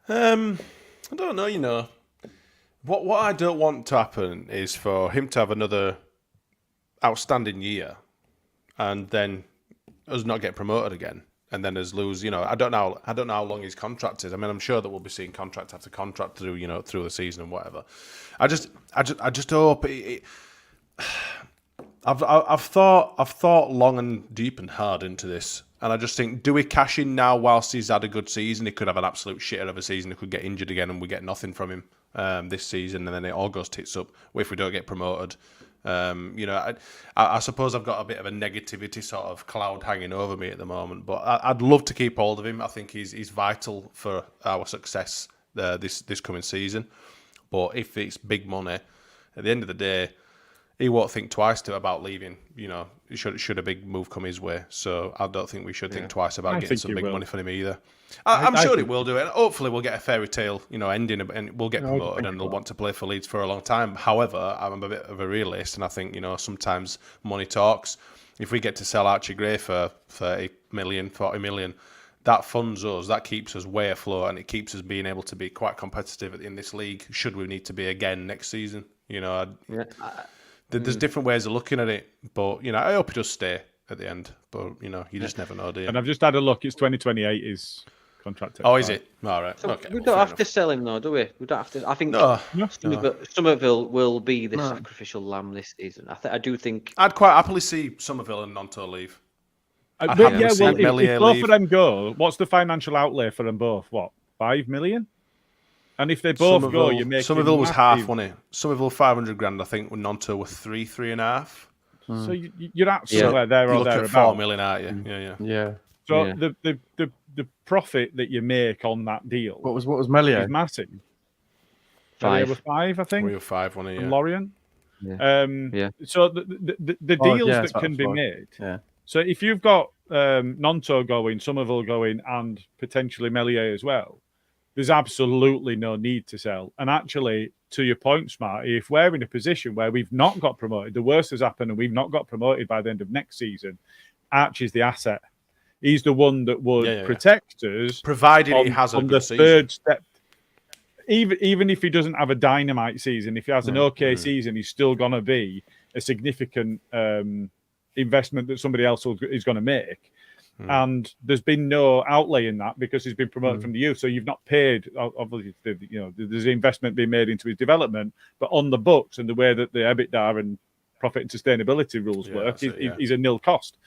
C: I don't know. What I don't want to happen is for him to have another outstanding year, and then us not get promoted again, and then us lose. I don't know how long his contract is. I mean, I'm sure that we'll be seeing contract after contract through the season and whatever. I just hope I've thought long and deep and hard into this, and I just think, do we cash in now whilst he's had a good season? He could have an absolute shitter of a season. He could get injured again, and we get nothing from him this season, and then it all goes tits up if we don't get promoted. I suppose I've got a bit of a negativity sort of cloud hanging over me at the moment, but I'd love to keep hold of him. I think he's vital for our success this coming season. But if it's big money, at the end of the day, he won't think twice about leaving. Should a big move come his way. So I don't think we should think twice about getting some big money for him either. I'm sure it will do it. Hopefully we'll get a fairy tale, ending, and we'll get promoted, and they'll want to play for Leeds for a long time. However, I'm a bit of a realist, and I think, sometimes money talks. If we get to sell Archie Gray for 30 million, 40 million, that funds us, that keeps us way afloat, and it keeps us being able to be quite competitive in this league, should we need to be again next season. There's different ways of looking at it, but I hope it does stay at the end. But you just never know, do you?
B: And I've just had a look. It's 2028 is contract.
C: Oh, is it? All right.
A: So
C: okay.
A: We don't have to sell him, though, do we? We don't have to. I think Somerville will be the sacrificial lamb this season. I do think.
C: I'd quite happily see Somerville and Nonto leave.
B: If both of them go, what's the financial outlay for them both? What, 5 million? And if they both go, you make
C: Somerville was half, wasn't it? Somerville 500 grand, I think. With Nonto were 3.5.
B: So you're at somewhere there or thereabouts.
C: 4 million, aren't you?
D: Yeah.
B: So the profit that you make on that deal.
D: What was Melier?
B: Is massive.
A: 5.
B: Over 5, I think.
C: 3 or 5, wasn't it?
B: Yeah. Lorient.
A: Yeah.
B: So the deals that can be made.
D: Yeah.
B: So if you've got Nonto going, Somerville going, and potentially Melier as well, there's absolutely no need to sell. And actually, to your point, Smarty, if we're in a position where we've not got promoted, the worst has happened and we've not got promoted by the end of next season, Archie's the asset. He's the one that would protect us.
C: Provided he has a good season.
B: Third step. Even if he doesn't have a dynamite season, if he has an okay season, he's still going to be a significant investment that somebody else is going to make. And there's been no outlay in that because he's been promoted from the youth. So you've not paid, obviously, there's investment being made into his development, but on the books and the way that the EBITDA and profit and sustainability rules work, he's a nil cost.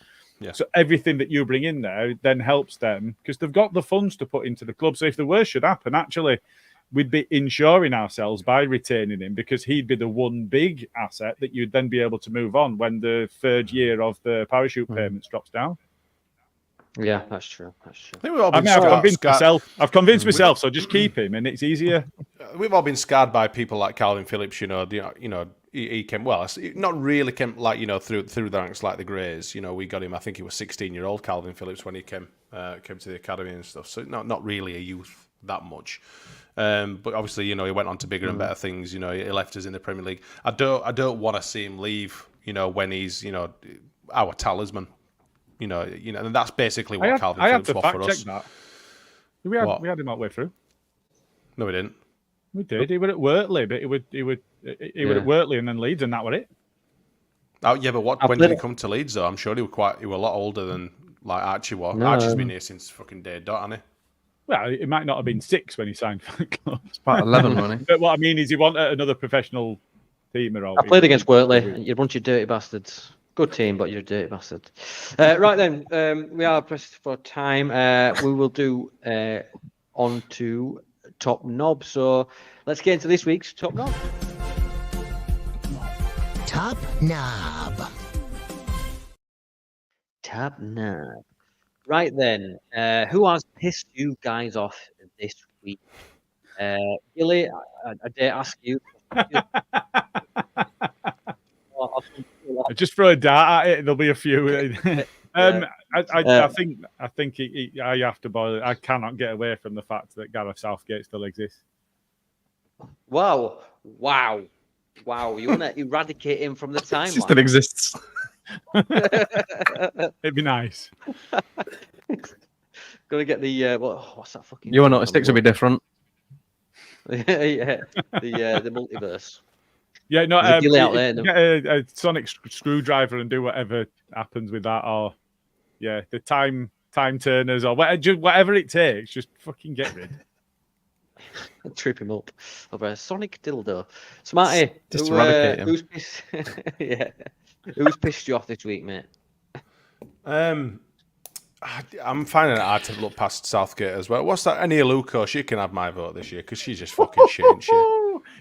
B: Yeah. So everything that you bring in there then helps them because they've got the funds to put into the club. So if the worst should happen, actually, we'd be insuring ourselves by retaining him because he'd be the one big asset that you'd then be able to move on when the third year of the parachute payments drops down.
A: Yeah, that's true. I
C: think we've all been
B: I've convinced myself, so just keep him, and it's easier.
C: We've all been scarred by people like Calvin Phillips. He came not really came through the ranks like the Greys. We got him. I think he was 16-year-old Calvin Phillips when he came to the academy and stuff. So not really a youth that much. But obviously, he went on to bigger and better things. He left us in the Premier League. I don't want to see him leave. When he's our talisman. And that's basically what Calvin Phillips was for us.
B: That. We had him all the way through.
C: No, we didn't.
B: We did. He was at Wortley, but he was at Wortley and then Leeds, and that was it.
C: Oh yeah, but when did he come to Leeds though? I'm sure he was a lot older than like Archie was. No. Archie's been here since fucking day dot, hasn't he?
B: Well, it might not have been 6 when he signed for the club.
D: It's about 11, wasn't he?
B: But what I mean is, he wanted another professional team.
A: I played against Wortley. You're a bunch of dirty bastards. Good team, but you're a dirty bastard. Right then, we are pressed for time. We will do on to Top Knob. So let's get into this week's Top Knob.
E: Top Knob.
A: Top Knob. Right then, who has pissed you guys off this week? Gilly, I dare ask you.
B: I just throw a dart at it, and there'll be a few. I think I have to boil it. I cannot get away from the fact that Gareth Southgate still exists.
A: Wow! You want to eradicate him from the timeline?
D: He still exists.
B: It'd be nice.
A: Gonna get the what's that fucking?
D: Your 96 will be different.
A: Yeah, the multiverse.
B: Yeah, no,
A: There's a Gilly out there.
B: get a sonic screwdriver and do whatever happens with that, or the time turners or whatever it takes. Just fucking get rid.
A: Trip him up over a sonic dildo. Smarty,
D: Just eradicate him.
A: Who's pissed? Who's pissed you off this week, mate?
C: I'm finding it hard to look past Southgate as well. What's that? Any Luco? She can have my vote this year because she's just fucking shit, isn't she?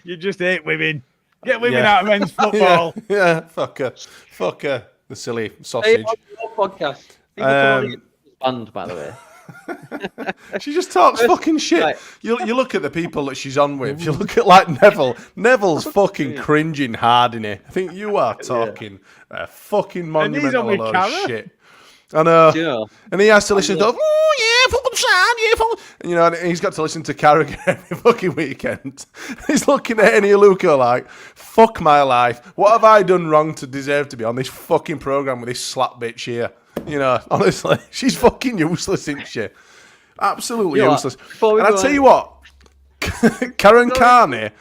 B: You just hate women. Get women out of men's football.
C: Yeah, fuck her, the silly sausage.
A: Podcast. People come on banned, by the way.
C: She just talks fucking shit. Right. You look at the people that she's on with. You look at like Neville. Neville's fucking cringing hard in it. I think you are talking a fucking monumental load of shit. I know. You know. And he has to listen to, fucking Sam, and he's got to listen to Carragher every fucking weekend. He's looking at Eni Luco like, fuck my life. What have I done wrong to deserve to be on this fucking programme with this slap bitch here? Honestly, she's fucking useless, isn't she? Absolutely useless. And I tell you what, Karen Carney,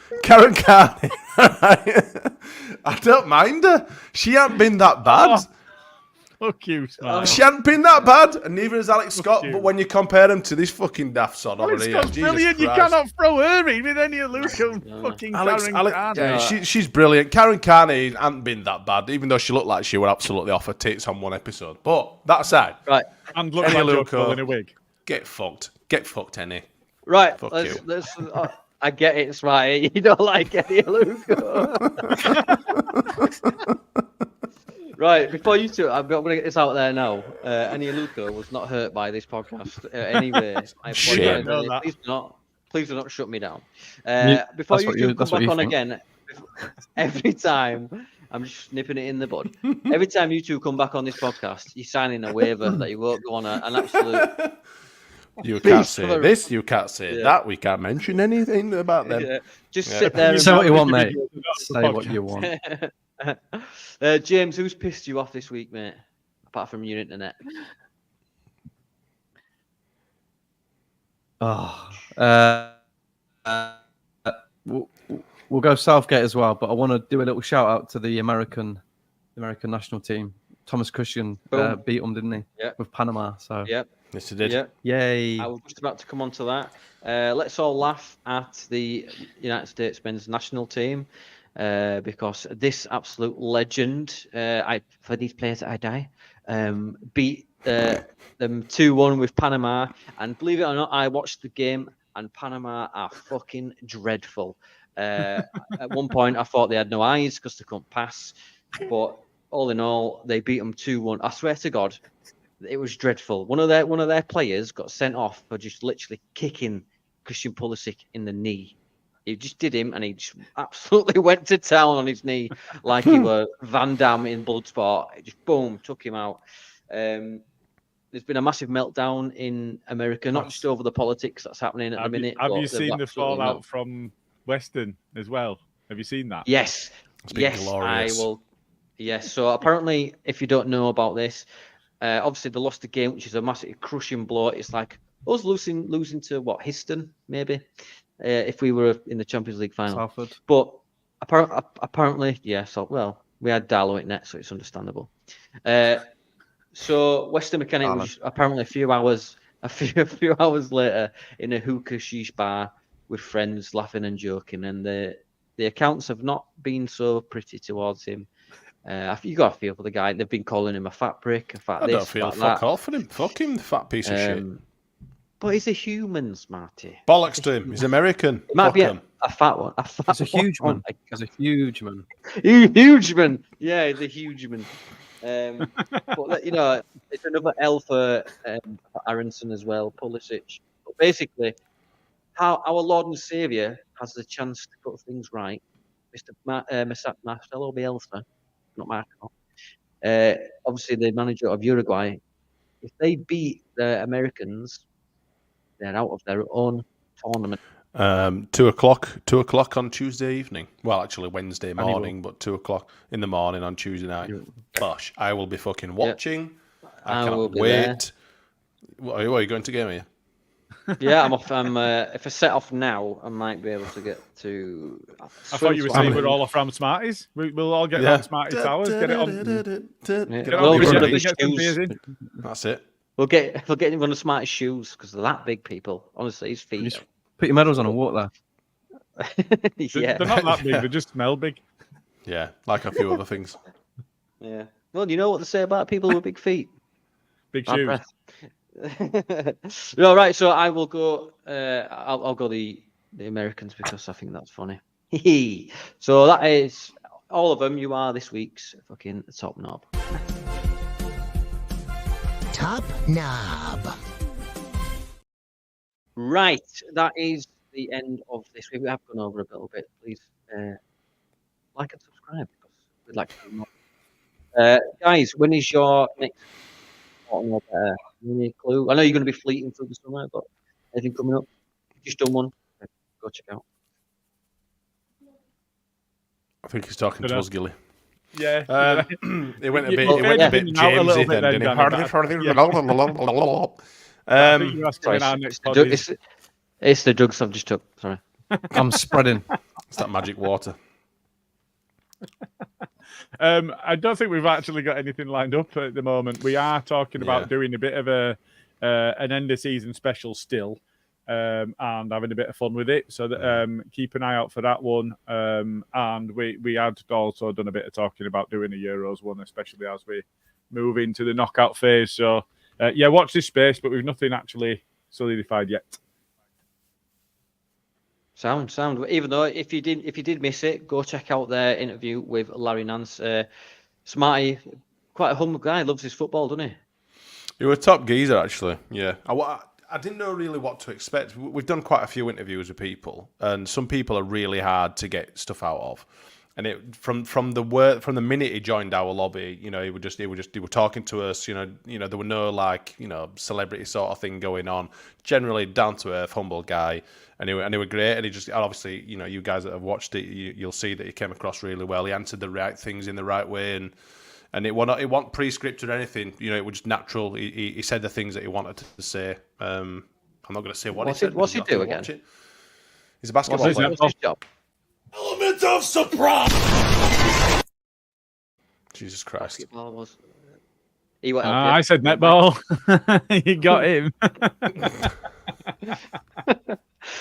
C: I don't mind her. She hasn't been that bad.
B: Fuck you, Smart.
C: She hadn't been that bad, and neither has Alex Scott. But when you compare them to this fucking daft sod over here,
B: Scott's brilliant. You cannot throw her in with any of Luca. Fucking Karen Carney.
C: Yeah, she's brilliant. Karen Carney hasn't been that bad, even though she looked like she were absolutely off her tits on one episode. But that aside,
A: right,
B: and look like Luca in a wig.
C: Get fucked, Annie.
A: Right, let's I get it, Smarty. You don't like any Luca. Right, before you two, I'm going to get this out there now. Eni Luca was not hurt by this podcast anyway.
C: Shit.
A: Please do not shut me down. Before you two come back on again, every time, I'm just nipping it in the bud. Every time you two come back on this podcast, you're signing a waiver that you won't go on an absolute...
C: You can't say this, you can't say that, we can't mention anything about them.
A: Yeah. Just sit there and...
D: Say what you want, mate. Say what you want.
A: James, who's pissed you off this week, mate? Apart from your internet.
D: We'll go Southgate as well, but I want to do a little shout out to the American national team. Thomas Cushion beat them, didn't he?
A: Yeah.
D: With Panama. So
A: yep.
C: Yes, he did.
A: Yep.
D: Yay!
A: I was just about to come on to that. Let's all laugh at the United States men's national team. Because this absolute legend, for these players I die, beat them 2-1 with Panama. And believe it or not, I watched the game, and Panama are fucking dreadful. At one point, I thought they had no eyes because they couldn't pass. But all in all, they beat them 2-1. I swear to God, it was dreadful. One of their players got sent off for just literally kicking Christian Pulisic in the knee. He just did him, and he just absolutely went to town on his knee like he were Van Damme in Bloodsport. It just boom, took him out. There's been a massive meltdown in America, not just over the politics that's happening at the minute.
B: Have you seen the fallout from Western as well? Have you seen that?
A: Yes, glorious. I will. Yes. So apparently, if you don't know about this, obviously they lost the game, which is a massive crushing blow. It's like us losing to what, Histon maybe. If we were in the Champions League final.
D: Salford.
A: But apparently, we had Darlow at net, so it's understandable. So Western Mechanic was apparently a few hours later in a hookah sheesh bar with friends laughing and joking, and the accounts have not been so pretty towards him. You got to feel for the guy. They've been calling him a fat prick, a fat
C: I
A: this,
C: don't feel fuck all for him. Fuck him, fat piece of shit.
A: But he's a human, Smarty.
C: Bollocks to him. He's American.
A: He might be a fat one.
D: He's a huge man. He's a huge man.
A: Huge man. Yeah, he's a huge man. But it's another L for Aronson as well, Pulisic. But basically, how our Lord and Saviour has the chance to put things right. Mr. Marcelo Bielsa, not Marco. Obviously, the manager of Uruguay. If they beat the Americans, they're out of their own tournament.
C: 2:00 on Tuesday evening. Well, actually Wednesday morning, but 2:00 in the morning on Tuesday night. Gosh, I will be fucking watching. I cannot wait. What are you going to game here?
A: Yeah, I'm off. If I set off now, I might be able to get to.
B: I thought you were saying we're all off around Smarties. We'll all get around Smarty Towers. Get it on.
A: Get
B: on
A: shoes.
C: That's it.
A: We'll get one of Smarty's shoes because they're that big, people. Honestly, his feet.
D: Put your medals on and walk there.
A: Yeah,
B: they're not that big. They just smell big.
C: Yeah, like a few other things.
A: Yeah. Well, you know what they say about people with big feet?
B: Big shoes.
A: All right, so I will go. I'll go the Americans because I think that's funny. So that is all of them. You are this week's fucking top knob.
E: Top knob.
A: Right, that is the end of this week. We have gone over a little bit. Please like and subscribe because we'd like to do more. Guys, when is your next? Any clue? I know you're going to be fleeting through the summer, but anything coming up? Just done one. Go check out.
C: I think he's talking to us, Gilly.
B: Yeah.
C: It went a bit Jamesy then, didn't
A: it? It's the drugs I've just took. Sorry.
D: I'm spreading.
C: It's that magic water.
B: I don't think we've actually got anything lined up at the moment. We are talking about doing a bit of an end of season special still, and having a bit of fun with it. So that, keep an eye out for that one. And we had also done a bit of talking about doing a Euros one, especially as we move into the knockout phase. So watch this space, but we've nothing actually solidified yet.
A: Sound. Even though if you did miss it, go check out their interview with Larry Nance. Smarty, quite a humble guy, loves his football, doesn't he?
C: You were a top geezer, actually. Yeah, I didn't know really what to expect. We've done quite a few interviews with people, and some people are really hard to get stuff out of. And from the minute he joined our lobby, he were talking to us. There were no celebrity sort of thing going on. Generally down to earth, humble guy. And they were great. And he just obviously, you guys that have watched it, you'll see that he came across really well. He answered the right things in the right way, and it wasn't pre-scripted or anything. It was just natural. He said the things that he wanted to say. I'm not going to say what he said.
A: What's he do again?
C: He's a basketball player.
A: What's his job?
C: Element of surprise. Jesus Christ!
A: Basketball was.
B: I said netball. You got him.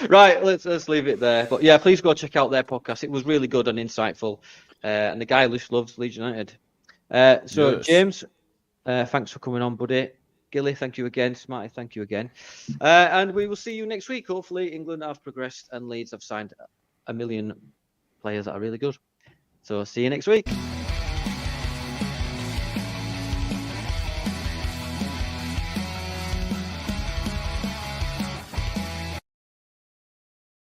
A: Right, let's leave it there. But yeah, please go check out their podcast. It was really good and insightful. And the guy just loves Leeds United. Yes. James, thanks for coming on, buddy. Gilly, thank you again. Smarty, thank you again. And we will see you next week. Hopefully, England have progressed and Leeds have signed 1 million players that are really good. So see you next week.